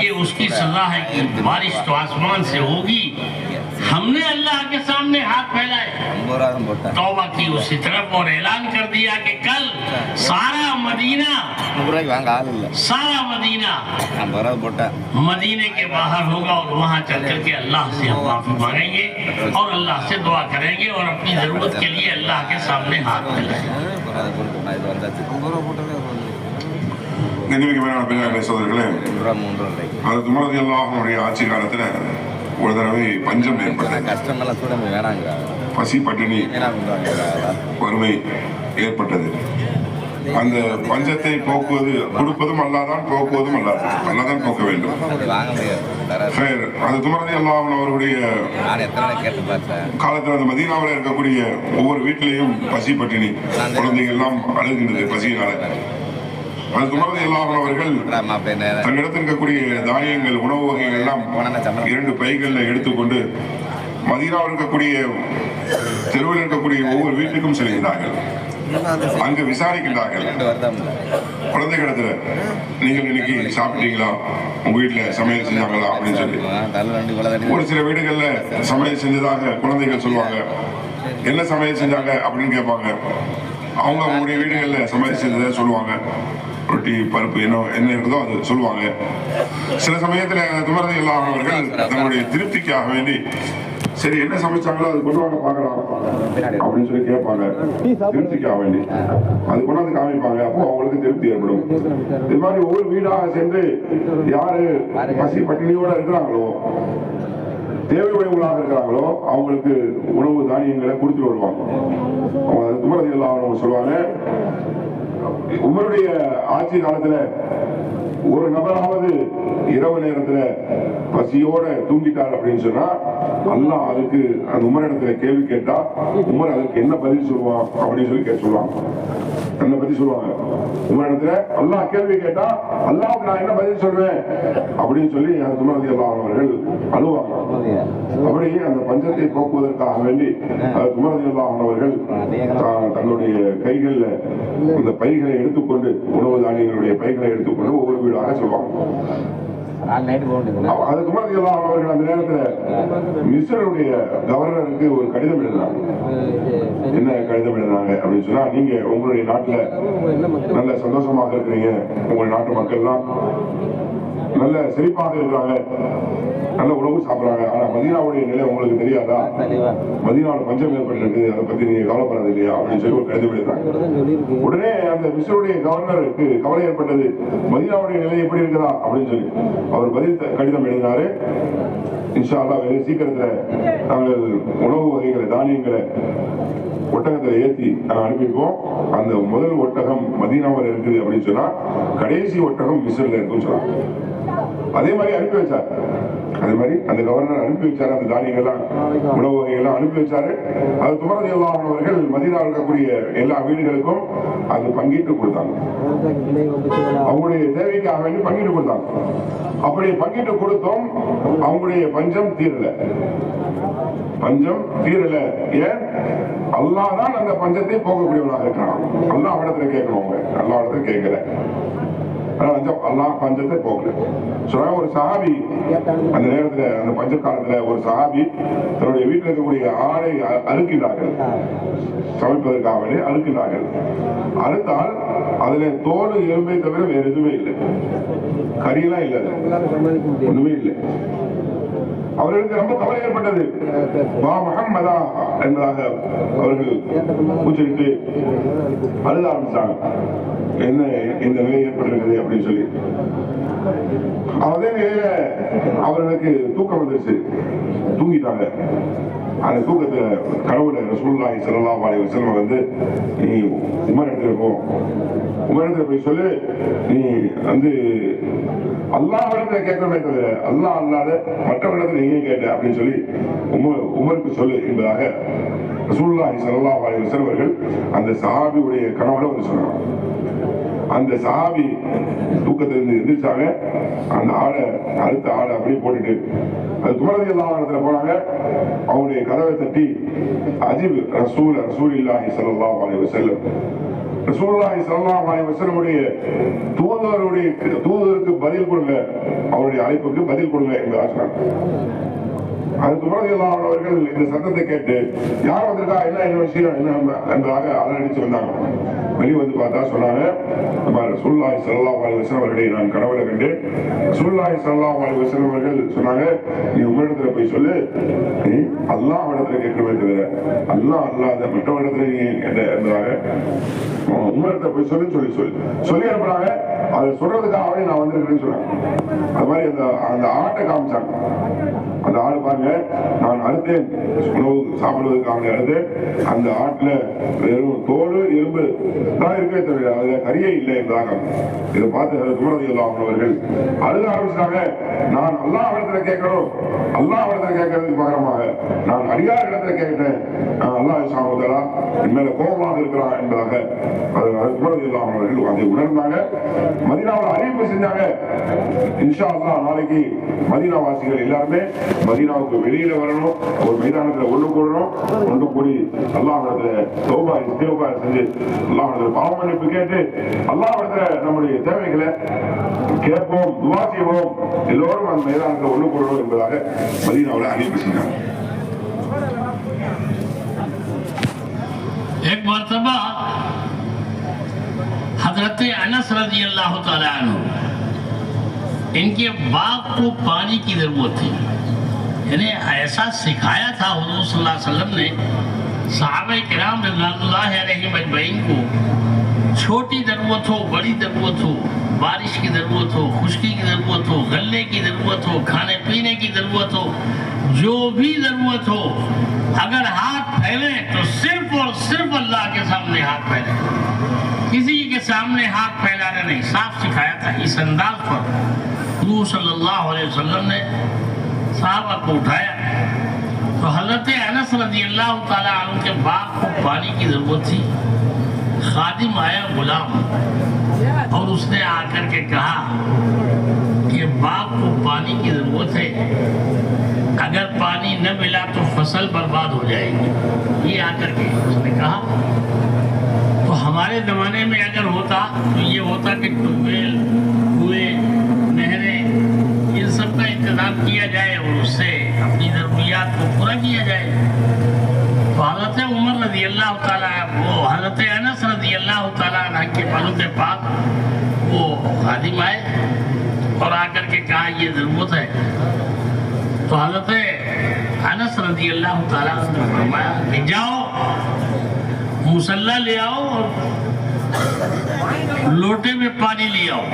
ये उसकी सजा है कि बारिश तो आसमान से होगी, हमने अल्लाह के सामने हाथ फैलाए। तौबा की उसी तरफ और ऐलान कर दिया कि कल सारा मदीना मदीने के बाहर होगा और वहाँ चल करके अल्लाह से हम माफी मांगेंगे और अल्लाह से दुआ करेंगे और अपनी जरूरत के लिए अल्लाह के सामने हाथ फैलाएंगे। சோதர்களே, அது உமர் ரலியல்லாஹு அன்ஹுடைய ஆட்சி காலத்துல ஒரு தடவை பஞ்சம் ஏற்பட்டது, பசி பட்டினி வறுமை ஏற்பட்டது. அந்த பஞ்சத்தை போக்குவது, கொடுப்பதும் அல்லாதான், போக்குவதும் அல்லாதான் போக்க வேண்டும். அது உமர் ரலியல்லாஹு அன்ஹு அவருடைய காலத்தில் அந்த மதீனாவில் இருக்கக்கூடிய ஒவ்வொரு வீட்டிலையும் பசி பட்டினி, குழந்தைகள் எல்லாம் அழுகின்றது பசியினால. அது உமர் ரலியல்லாஹு அன்ஹு அவர்கள் தன்னிடத்தில் இருக்கக்கூடிய தானியங்கள், உணவு வகைகள் எல்லாம் 2 பைகளில் எடுத்துக்கொண்டு மதீனாவில் இருக்கக்கூடிய தெருவில் இருக்கக்கூடிய ஒவ்வொரு வீட்டுக்கும் செல்கிறார்கள். அங்கு விசாரிக்கின்றார்கள் குழந்தைகளிடத்துல, நீங்கள் இன்னைக்கு சாப்பிட்டீங்களா, உங்க வீட்டுல சமையல் செஞ்சாங்களா அப்படின்னு சொல்லி. ஒரு சில வீடுகள்ல சமையல் செஞ்சதாக குழந்தைகள் சொல்லுவாங்க. என்ன சமையல் செஞ்சாங்க அப்படின்னு கேட்பாங்க. அவங்க அவங்களுடைய வீடுகள்ல சமையல் செஞ்சதை சொல்லுவாங்க. ரொட்டி, பருப்பு, என்ன இருக்குதோ அது சொல்லுவாங்க. சில சமயத்துல உமர் ரலியல்லாஹு அவர்கள் தன்னுடைய திருப்திக்காக வேண்டி, சரி என்ன சமைச்சாங்களோ அது கொண்டு வாங்க பார்க்கலாம் அப்படின்னு சொல்லி கேட்பாங்க. திருப்திக்காக வேண்டி அது கொண்டாந்து காமிப்பாங்க. அப்போ அவங்களுக்கு திருப்தி ஏற்படும். இது மாதிரி ஒவ்வொரு வீடாக சென்று யாரு பசி பட்டினியோட இருக்கிறாங்களோ தேவையுடையவங்களாக இருக்கிறாங்களோ அவங்களுக்கு உணவு தானியங்களை கொடுத்துட்டு வருவாங்க. அவங்க உமர் ரலியல்லாஹு அன்ஹு சொல்லுவாங்க, உமருடைய ஆட்சி காலத்துல ஒரு நபராவது இரவு நேரத்துல பசியோட தூங்கிட்டார் அப்படின்னு சொன்னா அல்லாஹ் அதுக்கு அந்த உமரிடத்துல கேள்வி கேட்டா உமர் அதுக்கு என்ன பதில் சொல்லுவான் அப்படின்னு சொல்லி சொல்லுவாங்க. என்ன பத்தி சொல்லுவாங்க, உமரிடத்துல அல்லாஹ் கேள்வி கேட்டா அல்லாஹ்வுக்கு நான் என்ன பதில் சொல்றேன் அப்படின்னு சொல்லி உமர் ரலியல்லாஹு அன்ஹு அவர்கள் அழுவாங்க. அப்படி அந்த பஞ்சத்தை போக்குவதற்காக வேண்டி உமர் ரலியல்லாஹு அன்ஹு அவர்கள் தங்களுடைய கைகள்ல இந்த பைகளை எடுத்துக்கொண்டு உணவு தானியங்களுடைய பைகளை எடுத்துக்கொண்டு ஒவ்வொரு வீடாக சொல்லுவாங்க. அதுக்கு உமர் ரலியல்லாஹு அன்ஹு அவர்கள் அந்த நேரத்தில் மிஸ்ருடைய கவர்னருக்கு ஒரு கடிதம் எழுதினாங்க. என்ன கடிதம் எழுதினாங்க அப்படின்னு சொன்னா, நீங்க உங்களுடைய நாட்டுல நல்ல சந்தோஷமாக இருக்கிறீங்க, உங்களுடைய நாட்டு மக்கள்லாம் நல்ல செழிப்பாக இருக்கிறாங்க, நல்ல உணவு சாப்பிடுறாங்க. ஆனா மதீனாவுடைய நிலை உங்களுக்கு தெரியாதா? மதீனாவில் பஞ்சம் ஏற்பட்டிருக்கு, அதை பத்தி நீங்க கவலைப்படுறது இல்லையா அப்படின்னு சொல்லி ஒரு கடிதம் எழுதினாங்க. உடனே அந்த மிஸ்ருடைய கவர்னருக்கு கவலை ஏற்பட்டது, மதீனாவுடைய நிலை எப்படி இருக்குதா அப்படின்னு சொல்லி அவர் பதில் கடிதம் எழுதினாரு. இன்ஷா அல்லாஹ் வெகு சீக்கிரத்துல நாங்கள் உணவு வகைகளை தானியங்களை ஒட்டகத்தில் ஏற்றி அனுப்பியிருக்கோம். அந்த முதல் ஒட்டகம் மதீனாவில் இருக்குது அப்படின்னு சொன்னா கடைசி ஒட்டகம் மிஸ்ர்ல இருக்குன்னு சொன்னாங்க. அதே மாதிரி அனுப்பி வச்சார். அதே மாதிரி அந்த கவர்னர் அனுப்பி வச்சாரு, அந்த தானியங்கள்லாம் உணவு வகைகள்லாம் அனுப்பி வச்சாரு. அது உமர் ரலியல்லாஹு அன்ஹு அவர்கள் மதீனாவில் இருக்கக்கூடிய எல்லா வீடுகளுக்கும் அது பங்கிட்டு கொடுத்தாங்க. அவங்களுடைய தேவைக்காக வேண்டி பங்கிட்டு கொடுத்தாங்க. அப்படி பங்கிட்டு கொடுத்தோம், அவங்களுடைய பஞ்சம் தீரல. பஞ்சம் தீரல. ஏன்? அல்லாஹ் தான் அந்த பஞ்சத்தை போகக்கூடியவனாக இருக்கிறான். அல்லாஹ் இடத்துல கேட்கணும், அவங்க அல்லாஹ் இடத்துல கேட்கல. அல்லாஹ் பஞ்சத்தை போக்கல. ஒரு சஹாபி அந்த நேரத்துல, அந்த பஞ்ச காலத்துல ஒரு சஹாபி தன்னுடைய வீட்டில் இருக்கக்கூடிய ஆடை அறுக்கிறார்கள், சமைப்பதற்காக வேண்டி அறுக்கிறார்கள். அறுத்தால் அதுல தோல் எலும்பை தவிர வேற எதுவுமே இல்லை, கறியெல்லாம் இல்லை, ஒண்ணுமே இல்லை. அவர்களுக்கு ரொம்ப கவலை ஏற்பட்டது. வா முஹம்மதா என்பதாக அவர்கள் உச்சரித்து அழுத ஆரம்பிச்சாங்க. என்ன இந்த நிலை ஏற்பட்டிருக்குது அப்படின்னு சொல்லி. அதே நிலையில அவர்களுக்கு தூக்கம் வந்துருச்சு, தூங்கிட்டாங்க. அந்த தூக்கத்துல கனவுல ரசூலுல்லாஹி ஸல்லல்லாஹு அலைஹி வஸல்லம் வந்து, நீ உமர் இடத்துல போ, உமர் இடத்துல போய் சொல்லு, நீ வந்து அல்லாஹ் இடத்துல கேட்கணுமே தவிர அல்லாஹ் அல்லாத மற்றவரிடத்துல நீங்க கேட்ட அப்படின்னு சொல்லி உமருக்கு சொல்லு என்பதாக ரசூலுல்லாஹி ஸல்லல்லாஹு அலைஹி வஸல்லம் அவர்கள் அந்த சஹாபியுடைய கனவுல வந்து சொன்னாங்க. அந்த சஹாபி தூக்கத்திலிருந்து எந்திரிச்சாங்க. அந்த ஆடை அடுத்த ஆடை அப்படியே போட்டுட்டு அது உமர் ரலியல்லாஹு அன்ஹு போனாங்க. அவருடைய கதவை தட்டி, அஜிப் ரசூலுல்லாஹி ஸல்லல்லாஹு அலைஹி வஸல்லம், ரசூலுல்லாஹி ஸல்லல்லாஹு அலைஹி வஸல்லம் தூதருக்கு பதில் கொடுங்க, அவருடைய அழைப்புக்கு பதில் கொடுங்க என்பதாக சொன்னாங்க. அது உமர் ரலியல்லாஹு அன்ஹு அவர்கள் இந்த சத்தத்தை கேட்டு, யார் வந்திருக்கா, என்ன விஷயம் என்ன என்பதாக அலறடிச்சு வந்தாங்க. வெளியே வந்து பார்த்தா சொன்னாங்க, ரசூலுல்லாஹி ஸல்லல்லாஹு அலைஹி வஸல்லம் அவர்களை நான் கனவுல கண்டு, ரசூலுல்லாஹி ஸல்லல்லாஹு அலைஹி வஸல்லம் அவர்கள் சொன்னாங்க, நீ உமரிடத்துல போய் சொல்லு, நீ அல்லாஹ் இடத்துல கேட்கவே தவிர அல்லாஹ் அல்லாத மற்றவரிடத்துல நீ என்பதாக உமரிடத்துல போய் சொல்லி அனுப்புறாங்க. அதை சொல்றதுக்காகவே நான் வந்திருக்கிறேன்னு சொன்னாங்க. அது மாதிரி அந்த ஆட்டை காமிச்சாங்க. அந்த ஆடு பாருங்க, நான் அறுத்தேன், உணவு சாப்பிடுவதற்காக அறுத்தேன். அந்த ஆட்டுல வெறும் தோல் எலும்பு தான் இருக்கவே தவிர அதுல கரியே இல்லை என்பதாக. இதை பார்த்து உமர் ரலியல்லாஹு அன்ஹு அவர்கள் அழுத ஆரம்பிச்சிட்டாங்க. நான் அல்லாஹ் இடத்துல கேட்கணும், அல்லாஹ் இடத்துல கேட்கறதுக்கு பகரமாக நான் அடியார் இடத்துல கேட்டேன், அல்லாஹ் சுப்ஹானஹு வ தஆலா என் மேல கோபமாக இருக்கிறான் என்பதாக உமர் ரலியல்லாஹு அன்ஹு அவர்கள் அதை உணர்ந்தாங்க. மதீனாவில் அறிவிப்பு செஞ்சாங்க, இன்ஷா அல்லாஹ் நாளைக்கு மதீனா வாசிகள் எல்லாருமே மதீனாவுக்கு வெளியில வரணும், ஒரு மைதானத்துல ஒன்று கூடணும், ஒன்று கூடி அல்லாஹ்விடத்துல தௌபா இஸ்திக்ஃபார் செஞ்சு அல்லாஹ்விடத்துல பாவ மன்னிப்பு கேட்டு அல்லாஹ்விடத்துல நம்முடைய தேவைகளை கேட்போம், துஆ செய்வோம், எல்லோரும் அந்த மைதானத்துல ஒன்று கூடணும் என்பதாக மதீனாவில் அறிவிப்பு செஞ்சாங்க. एक मरतबा हजरत अनस रज़ियल्लाहु ताला अन्हु, इनके बाग को पानी की जरूरत थी। यानी ऐसा सिखाया था हुजूर सल्लल्लाहु अलैहि वसल्लम ने सहाबा किराम रिज़वानुल्लाहि अलैहिम अजमईन को, छोटी जरूरत हो, बड़ी जरूरत हो, बारिश की जरूरत हो, खुश्की की जरूरत हो, गले की जरूरत हो, खाने पीने की जरूरत हो, جو بھی ضرورت ہو اگر ہاتھ پھیلے تو صرف اور صرف اللہ کے سامنے ہاتھ پھیلے، کسی کے سامنے ہاتھ پھیلانا نہیں. صاف سکھایا تھا. اس انداز پر حضور صلی اللہ علیہ وسلم نے صحابہ کو اٹھایا تو حضرت انس رضی اللہ تعالیٰ عنہ کے باغ کو پانی کی ضرورت تھی. خادم آیا غلام اور اس نے آ کر کے کہا کہ باغ کو پانی کی ضرورت ہے، اگر پانی نہ ملا تو فصل برباد ہو جائے گی. یہ آ کر کے اس نے کہا. تو ہمارے زمانے میں اگر ہوتا تو یہ ہوتا کہ ٹیوب ویل، کنویں، نہریں، ان سب کا انتظام کیا جائے اور اس سے اپنی ضروریات کو پورا کیا جائے. تو حضرت عمر رضی اللہ تعالیٰ وہ حضرت انس رضی اللہ تعالیٰ عنہ کے ملک پاک وہ خادم آئے اور آ کر کے کہا یہ ضرورت ہے. تو حضرت انس رضی اللہ تعالیٰ نے فرمایا کہ جاؤ مصلی لے آؤ اور لوٹے میں پانی لے آؤ.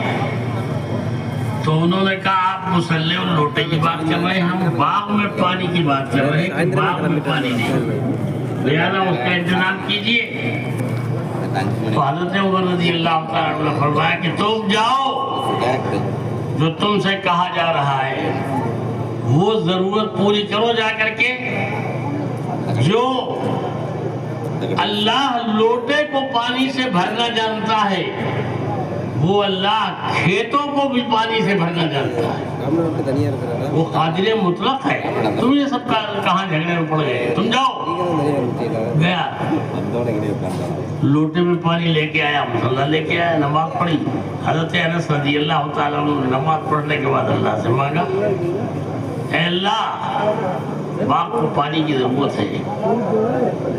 تو انہوں نے کہا آپ مصلی اور لوٹے کی بات کر رہے ہیں، ہم باغ میں پانی کی بات کر رہے ہیں کہ باغ میں پانی نہیں، لہذا اس کا انتظام کیجئے. تو حضرت عمر رضی اللہ تعالیٰ نے فرمایا کہ تم جاؤ، جو تم سے کہا جا رہا ہے وہ ضرورت پوری کرو جا کر کے. جو اللہ لوٹے کو پانی سے بھرنا جانتا ہے وہ اللہ کھیتوں کو بھی پانی سے بھرنا جانتا ہے. وہ قادر مطلق ہے. تم یہ سب کہاں جھگڑے میں پڑ گئے؟ تم جاؤ. گیا لوٹے میں پانی لے کے آیا، مصلی لے کے آیا، نماز پڑھی. حضرت انس رضی اللہ تعالیٰ عنہ نے نماز پڑھنے کے بعد اللہ سے مانگا اے اللہ باغ کو پانی کی ضرورت ہے،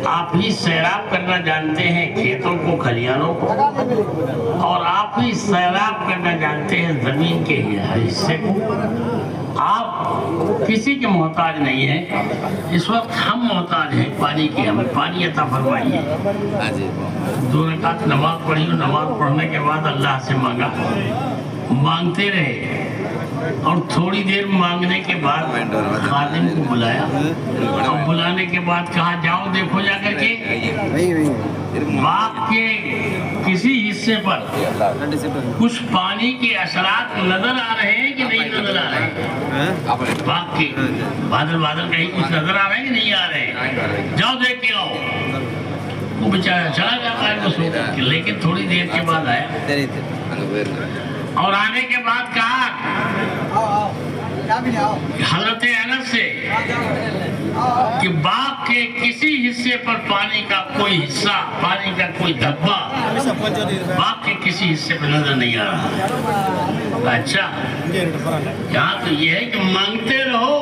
آپ ہی سیراب کرنا جانتے ہیں کھیتوں کو، کھلیانوں کو، اور آپ ہی سیراب کرنا جانتے ہیں زمین کے حصے کو. آپ کسی کے محتاج نہیں ہیں. اس وقت ہم محتاج ہیں پانی کے، ہمیں پانی عطا فرمائیے. 2 رکعت نماز پڑھی اور نماز پڑھنے کے بعد اللہ سے مانگا. مانگتے رہے اور تھوڑی دیر مانگنے کے بعد خادم کو بلایا اور بلانے کے بعد کہا جاؤ دیکھو جا کر کے باغ کے کسی حصے پر کچھ پانی کے اثرات نظر آ رہے ہیں کہ نہیں نظر آ رہے ہیں. باغ کے بادل کہیں کچھ نظر آ رہے ہیں کہ نہیں آ رہے ہیں؟ جاؤ دیکھ کے آؤ. وہ بیچارہ چلا جاتا ہے سو کر کے، لیکن تھوڑی دیر کے بعد آیا اور آنے کے بعد کہا حضرت انس سے کہ باغ کے کسی حصے پر پانی کا کوئی حصہ، پانی کا کوئی دھبا باغ کے کسی حصے پر نظر نہیں آ رہا. اچھا یہاں تو یہ ہے کہ مانگتے رہو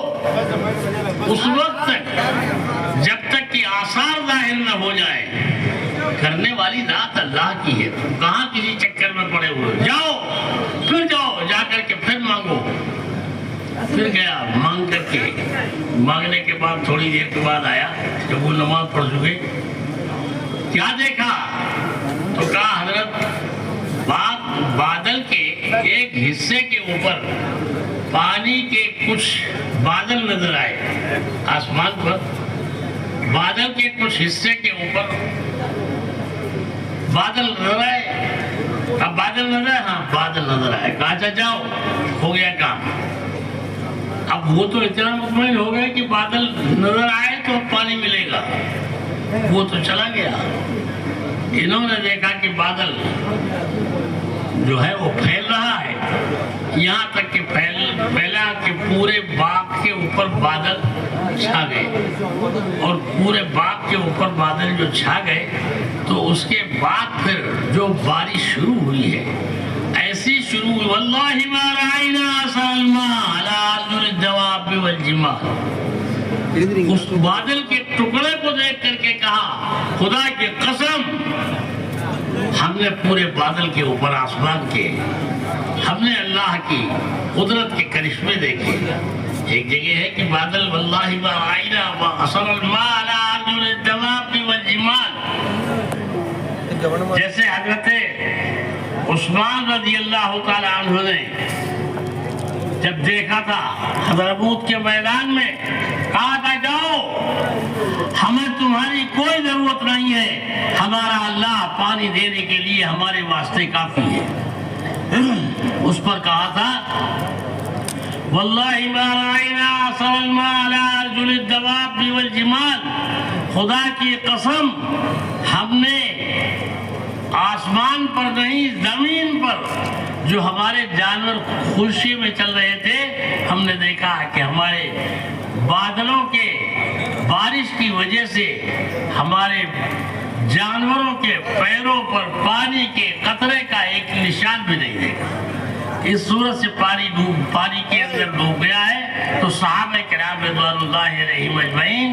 اس وقت تک جب تک کہ آثار ظاہر نہ ہو جائے. کرنے والی ذات اللہ کی ہے، تم کہاں کسی چکر میں پڑے ہوئے. جاؤ پھر جاؤ جا کر کے پھر مانگو. پھر گیا مانگ کر کے، مانگنے کے بعد تھوڑی دیر کے بعد آیا جب وہ نماز پڑھ چکے. کیا دیکھا تو کہا حضرت بادل کے ایک حصے کے اوپر پانی کے کچھ بادل نظر آئے. آسمان پر بادل کے کچھ حصے کے اوپر بادل نظر آئے. اب بادل نظر آئے؟ ہاں بادل نظر آئے. کہا اچھا جاؤ ہو گیا کام. اب وہ تو اتنا مطمئن ہو گئے کہ بادل نظر آئے تو پانی ملے گا. وہ تو چلا گیا. انہوں نے دیکھا کہ بادل جو ہے وہ پھیل رہا ہے، یہاں تک کہ پھیلا کہ پورے باغ کے اوپر بادل چھا گئے. اور پورے باغ کے اوپر بادل جو چھا گئے تو اس کے بعد پھر جو بارش شروع ہوئی ہے ایسی شروع ہوئی واللہ ما رأینا اثر الماء علی ارجل الدواب والجمال. اس بادل کے ٹکڑے کو دیکھ کر کے کہا خدا کی قسم ہم نے پورے بادل کے اوپر آسمان کے ہم نے اللہ کی قدرت کے کرشمے دیکھے. ایک جگہ ہے کہ بادل واللہ ما رأینا اثر الماء علی ارجل الدواب والجمال. جیسے حضرت عثمان رضی اللہ تعالی عنہ نے जब देखा था हज़रमूत के मैदान में, कहा था जाओ, हमें तुम्हारी कोई जरूरत नहीं है, हमारा अल्लाह पानी देने के लिए हमारे वास्ते काफी है। उस पर कहा था वल्लाहि मा राइना असल मा अला अर्जुल दवाब वल जिमाल, खुदा की कसम हमने आसमान पर नहीं जमीन पर जो हमारे जानवर खुशी में चल रहे थे, हमने देखा कि हमारे बादलों के बारिश की वजह से हमारे जानवरों के पैरों पर पानी के कतरे का एक निशान भी नहीं देखा। इस सूरत से पानी के अंदर डूब गया है। तो सहाबा किराम रिज़वानुल्लाहि अलैहिम अजमईन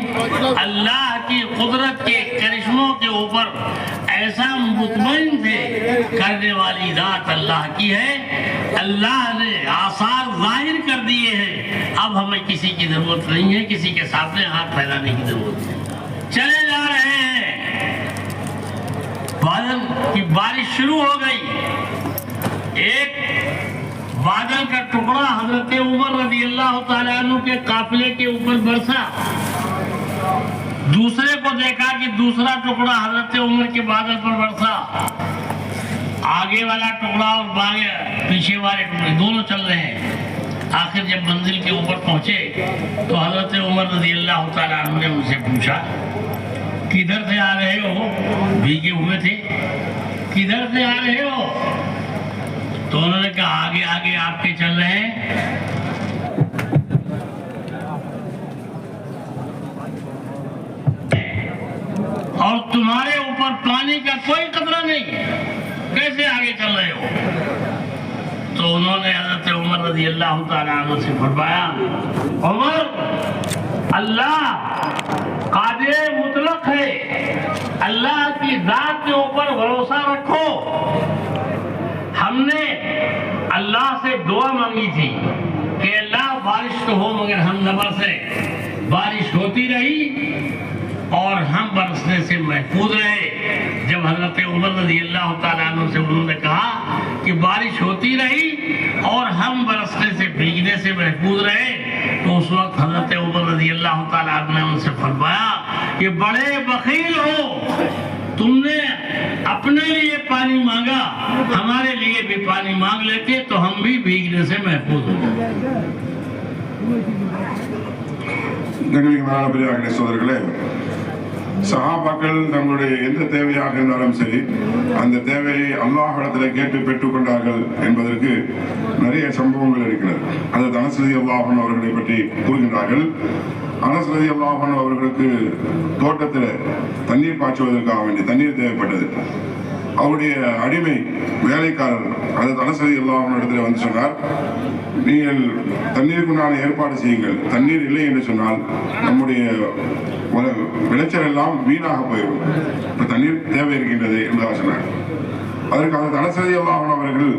अल्लाह की कुदरत के करिश्मों के ऊपर ऐसा मुतमईन थे, करने वाली जात अल्लाह की है। अल्लाह ने आसार जाहिर कर दिए हैं, अब हमें किसी की जरूरत नहीं है, किसी के सामने हाथ फैलाने की जरूरत है। चले जा रहे हैं, बादल की बारिश शुरू हो गई। एक बादल का टुकड़ा हजरत उमर रज़ी अल्लाह तआला अन्हु के काफिले के ऊपर बरसा। दूसरे को देखा कि दूसरा टुकड़ा हजरत उमर के बादल पर बरसा। आगे वाला टुकड़ा और पीछे वाले टुकड़े दोनों चल रहे हैं। आखिर जब मंजिल के ऊपर पहुंचे तो हजरत उमर रज़ी अल्लाह तआला अन्हु ने उनसे पूछा, किधर से आ रहे हो? भीगे हुए थे, किधर से आ रहे हो? तो उन्होंने कहा आगे आगे आपके चल रहे हैं। और तुम्हारे ऊपर पानी का कोई कतरा नहीं, कैसे आगे चल रहे हो? तो उन्होंने हज़रत उमर रज़ी अल्लाह तआला अन्हु से फरमाया, उमर, अल्लाह कादिर मुतलक है, अल्लाह की जात के ऊपर भरोसा रखो। हमने अल्लाह से दुआ मांगी थी कि अल्लाह बारिश तो हो मगर हम न बरसे। बारिश होती रही और हम बरसने से महफूज रहे। जब हज़रत उमर रज़ी अल्लाह तआला अन्हु से उन्होंने कहा कि बारिश होती रही और हम बरसने से भीगने से महफूज रहे, तो उस वक्त हज़रत उमर रज़ी अल्लाह तआला अन्हु ने उनसे फरमाया कि बड़े बखील हो, तुमने अपने लिए पानी मांगा, हमारे लिए भी पानी मांग लेते तो हम भी भीगने से महफूज हो जाते। கண்ணியமான பெரியார்களே, சோதர்களே, சஹாபாக்கள் தங்களுடைய எந்த தேவையாக இருந்தாலும் சரி, அந்த தேவையை அல்லாஹ்விடத்தில் கேட்டு பெற்றுக்கொண்டார்கள் என்பதற்கு நிறைய சம்பவங்கள் இருக்கிறது. அது அனஸ் ரலியல்லாஹு அன்ஹு அவர்களை பற்றி கூறுகின்றார்கள். அனஸ் ரலியல்லாஹு அன்ஹு அவர்களுக்கு தோட்டத்தில் தண்ணீர் பாய்ச்சுவதற்காக வேண்டி தண்ணீர் தேவைப்பட்டது. அவருடைய அடிமை வேலைக்காரர் அது அனஸ் ரலியல்லாஹு அன்ஹு இடத்துல வந்து சொன்னார், நீங்கள் தண்ணீருக்குண்டான ஏற்பாடு செய்யுங்கள், தண்ணீர் இல்லை என்று சொன்னால் நம்முடைய விளைச்சல் எல்லாம் வீணாக போயிடும், இப்ப தண்ணீர் தேவை இருக்கின்றது என்பதாக சொன்னார். அதற்காக அனஸ் ரலியல்லாஹு அன்ஹு அவர்கள்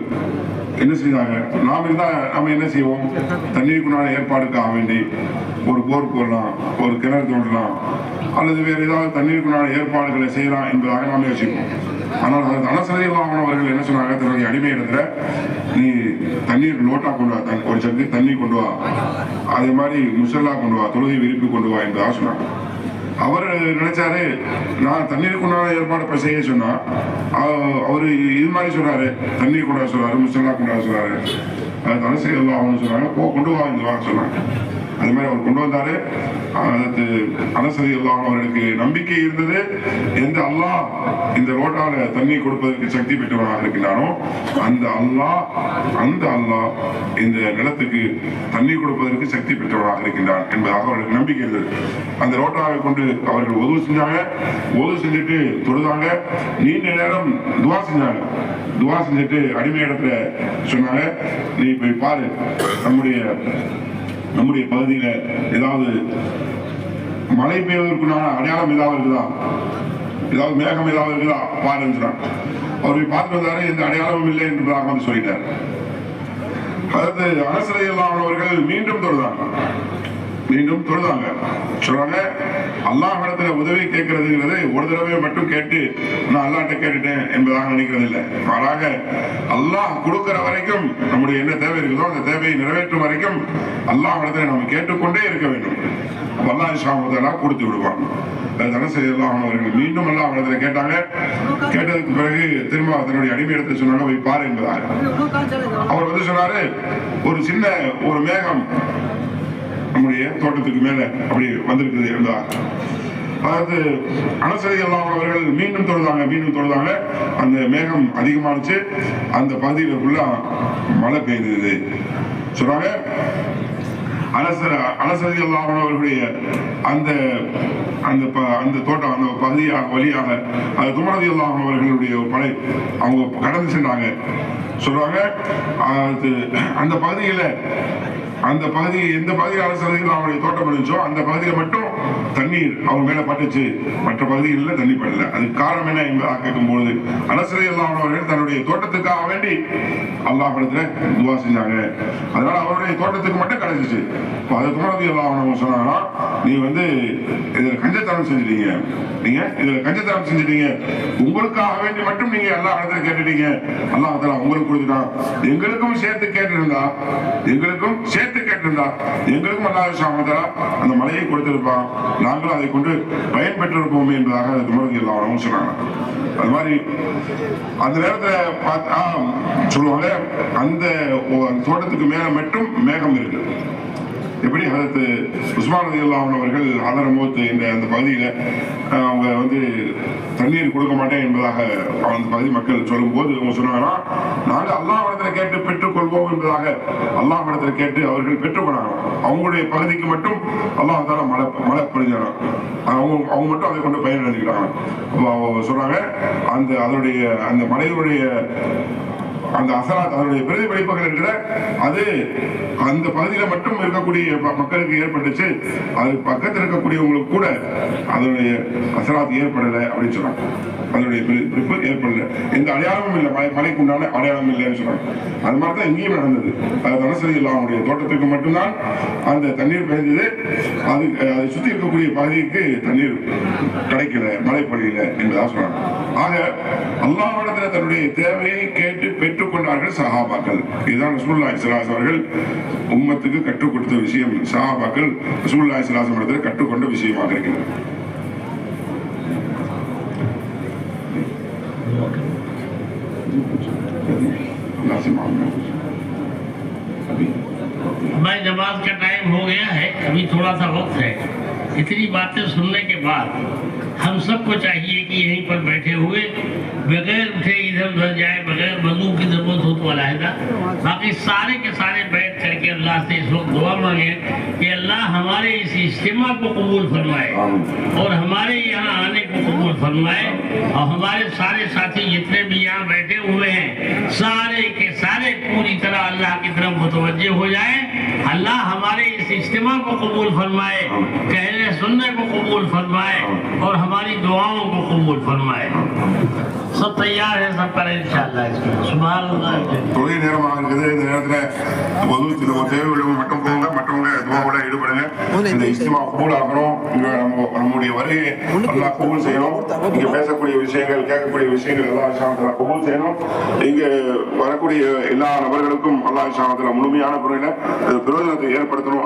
என்ன செய்தாங்க, நாம் இருந்தால் நம்ம என்ன செய்வோம், தண்ணீருக்குண்டான ஏற்பாடுக்காக வேண்டி ஒரு போர் போடலாம், ஒரு கிணறு தோண்டலாம், அல்லது வேறு ஏதாவது தண்ணீருக்குண்டான ஏற்பாடுகளை செய்யலாம் என்பதாக நாம் யோசிப்போம். ஆனால் அனஸ் ரலியல்லாஹு அன்ஹு அவர்கள் என்ன சொன்னாங்க, தன்னுடைய அடிமை இடத்துல நீ தண்ணீர் லோட்டா கொண்டு வா, ஒரு சங்கு தண்ணி கொண்டு வா, அதே மாதிரி முசல்லா கொண்டு வா, தொழுகை விரிப்பு கொண்டு வா என்பதாக சொன்னாங்க. அவர் நினைச்சாரு, நான் தண்ணீருக்குண்டான ஏற்பாடு செய்ய சொன்னா அவரு இது மாதிரி சொல்றாரு, தண்ணீர் கொண்டு வர சொல்றாரு, முசல்லா கொண்டு வர சொல்றாரு. அது அனஸ் ரலியல்லாஹு அன்ஹு சொன்னாங்க, கொண்டு வா இந்த வாங்க சொன்னாங்க. அது மாதிரி அவர் கொண்டு வந்தாரு. அனஸ் ரலியல்லாஹு அன்ஹு அவர்களுக்கு நம்பிக்கை இருந்தது, எந்த அல்லாஹ் இந்த ரோட்டால தண்ணி கொடுப்பதற்கு சக்தி பெற்றவனாக இருக்கின்றானோ அந்த அல்லாஹ் இந்த நிலத்துக்கு தண்ணி கொடுப்பதற்கு சக்தி பெற்றவனாக இருக்கின்றான் என்பதாக அவர்களுக்கு நம்பிக்கை இருந்தது. அந்த ரோட்டாவை கொண்டு அவர்கள் உதவு செஞ்சாங்க, உதவு செஞ்சுட்டு தொழுதாங்க, நீண்ட நேரம் துவா செஞ்சாங்க. துவா செஞ்சுட்டு அடிமை இடத்துல சொன்னாங்க, நீ போய் பாரு, நம்முடைய பகுதியில ஏதாவது மழை பெய்வதற்குண்டான அடையாளம் ஏதாவது இருக்குதா, ஏதாவது மேகம் ஏதாவது இருக்குதா பாருன்னு சொன்னாங்க. அவர் பார்த்து வந்தாரு, எந்த அடையாளமும் இல்லை என்பதாக வந்து சொல்லிட்டார். அதாவது அனஸ் ரலியல்லாஹு அன்ஹு அவர்கள் மீண்டும் தொழுதாங்க. மீண்டும் தொழுதாங்க. சொல்றாங்க, அல்லாஹ் இடத்துல உதவி கேட்கறதுங்கிறது ஒரு தடவை மட்டும் கேட்டு நான் அல்லாஹ்ட்ட கேட்டுட்டேன் என்பதாக நினைக்கிறது இல்லை. மாறாக அல்லாஹ் கொடுக்கிற வரைக்கும் நம்முடைய என்ன தேவை இருக்குதோ அந்த தேவையை நிறைவேற்றும் வரைக்கும் அல்லாஹ் இடத்துல நம்ம கேட்டுக்கொண்டே இருக்க வேண்டும். அல்லாஹ் இன்ஷாஅல்லாஹ் கொடுத்து விடுவான். அவர்கள் மீண்டும் அல்லாஹ் இடத்துல கேட்டாங்க. கேட்டதுக்கு பிறகு திரும்ப தன்னுடைய அடிமையிடத்தை சொன்னாங்க, போய் பாரு என்பதாக. அவர் வந்து சொன்னாரு, ஒரு சின்ன ஒரு மேகம் நம்முடைய தோட்டத்துக்கு மேல அப்படி வந்திருக்குது என்பதாக. அதாவது அனஸ் ரலியல்லாஹு அவர்கள் மீண்டும் தொழுதாங்க. அந்த மேகம் அதிகமானுச்சு, அந்த பகுதியில் ஃபுல்லா மழை பெய்தது சொல்றாங்க. அனஸ் ரலியல்லாஹு அவர்களுடைய அந்த அந்த தோட்டம் அந்த பகுதியாக வழியாக அது உமர் ரலியல்லாஹு அவர்களுடைய ஒரு படை அவங்க கடந்து சென்றாங்க சொல்றாங்க. அந்த பகுதியில எந்த பகுதியில் அரசு அவருடைய தோட்டம் இருந்துச்சோ அந்த பகுதியில் மட்டும் தண்ணீர் அவங்க மேல பட்டுச்சு, மற்ற பகுதிகளில் தண்ணி படல. அதுக்கு காரணம் என்ன என்பதாக கேட்கும்போது அனஸ் ரலியல்லாஹு அவர்கள் தன்னுடைய தோட்டத்துக்காக வேண்டி அல்லாஹ்விடத்துல துஆ செஞ்சாங்க. அதனால அவருடைய தோட்டத்துக்கு மட்டும் கிடைச்சிச்சு. அது உமர் ரலியல்லாஹு அன்ஹு சொன்னாங்கன்னா, நீ வந்து இதுல கஞ்சத்தனம் செஞ்சிட்டீங்க, உங்களுக்காக வேண்டி மட்டும் நீங்க அல்லாஹ் இடத்துல கேட்டுட்டீங்க, அல்லாஹ் தஆலா உங்களுக்கு கொடுத்துட்டான். எங்களுக்கும் சேர்த்து கேட்டிருந்தா எங்களுக்கும் அல்லாஹ் சுப்ஹானஹு வ தஆலா அந்த மலையை கொடுத்திருப்பான், நாங்களும் அதை கொண்டு பயன்பெற்றிருப்போம் என்பதாக உமர் ரலியல்லாஹு அன்ஹு சொன்னாங்க. அது மாதிரி அந்த நேரத்தில் சொல்லுவாங்க, அந்த தோட்டத்துக்கு மேல மட்டும் மேகம் இருக்கு. எப்படி ஹதரத் உஸ்மான் ரலியல்லாஹு அவர்கள் ஹதரமௌத் என்ற அந்த பகுதியில் அவங்க வந்து தண்ணீர் கொடுக்க மாட்டேன் என்பதாக அந்த பகுதி மக்கள் சொல்லும் போது அவங்க சொன்னாங்கன்னா, நாங்கள் அல்லாஹ்விடத்தில் கேட்டு பெற்றுக்கொள்வோம் என்பதாக அல்லாஹ்விடத்தில் கேட்டு அவர்கள் பெற்றுக்கொண்டாங்க. அவங்களுடைய பகுதிக்கு மட்டும் அல்லாஹ் தஆலா மழை பொழிஞ்சாங்க, அவங்க மட்டும் அதை கொண்டு பயனடைஞ்சுக்கிறாங்க. சொல்றாங்க, அதனுடைய அந்த மலையுடைய அந்த அசராத் அதனுடைய பிரதிபலிப்புகள் இருக்கிற அது அந்த பகுதியில் மட்டும் இருக்கக்கூடிய மக்களுக்கு ஏற்பட்டுச்சு, அது பக்கத்தில் இருக்கக்கூடியவங்களுக்கு கூட அதனுடைய அசராத் ஏற்படலை அப்படின்னு சொன்னாங்க. அதனுடைய பிரதிபலிப்பு ஏற்படல, எந்த அடையாளமும் இல்லை, மலைக்கு உண்டான அடையாளம் இல்லைன்னு சொன்னாங்க. அது மாதிரி தான் இங்கேயும் நடந்தது. அது அனஸ் ரலியல்லாஹு அவருடைய தோட்டத்துக்கு மட்டும்தான் அந்த தண்ணீர் பெய்தது, அதை சுற்றி இருக்கக்கூடிய பகுதிக்கு தண்ணீர் கிடைக்கல, மழை பொழியல என்பதாக சொன்னாங்க. ஆக அல்லாஹ்விடத்தில் தன்னுடைய தேவையை கேட்டு பெற்றுக்கொண்டார்கள் சஹாபாக்கள். இதுதான் ரசூலுல்லாஹி ஸல்லல்லாஹு அலைஹி அவர்கள் உம்மத்துக்கு கற்றுக் கொடுத்த விஷயம். சஹாபாக்கள் ரசூலுல்லாஹி ஸல்லல்லாஹு அலைஹி வஸல்லம் கற்றுக்கொண்ட விஷயமாக இருக்கிறது. भाई नमाज का टाइम हो गया है, अभी थोड़ा सा वक्त है। इतनी बातें सुनने के बाद हम सबको चाहिए कि यहीं पर बैठे हुए बगैर उठे इधर उधर जाए, बगैर वजू की जरूरत हो तो अलहदा, बाकी सारे के सारे बैठ करके अल्लाह से इस वक्त दुआ मांगे कि अल्लाह हमारे इस इज्तिमा को कबूल फरमाए और हमारे यहाँ आने को कबूल फरमाए, और हमारे सारे साथी जितने भी यहाँ बैठे हुए हैं सारे के सारे पूरी तरह अल्लाह की तरफ मुतवज्जे हो जाए। अल्लाह हमारे इस इज्तिमा को कबूल फरमाए, कहने सुनने को कबूल फरमाए और हमारी दुआओं को कबूल फरमाए। सब तैयार है, सब करें इंशाअल्लाह। सुभान अल्लाह। தொழில் நேரமாக இருக்குது. இந்த நேரத்தில் பொது தேவை உள்ளவங்க மட்டும் போங்க, மற்றவங்க துவாவோட ஈடுபடுங்க. இந்த இஸ்திமா கபூல் ஆகணும். நம்முடைய வருகையை அல்லாஹ் கபூல் செய்யணும். இங்க பேசக்கூடிய விஷயங்கள், கேட்கக்கூடிய விஷயங்கள் அல்லாஹ் சுப்ஹானஹு வ தஆலா கபூல் செய்யணும். இங்க வரக்கூடிய எல்லா நபர்களுக்கும் அல்லாஹ் சுப்ஹானஹு வ தஆலா முழுமையான முறையில் பிரயோஜனத்தை ஏற்படுத்தணும்.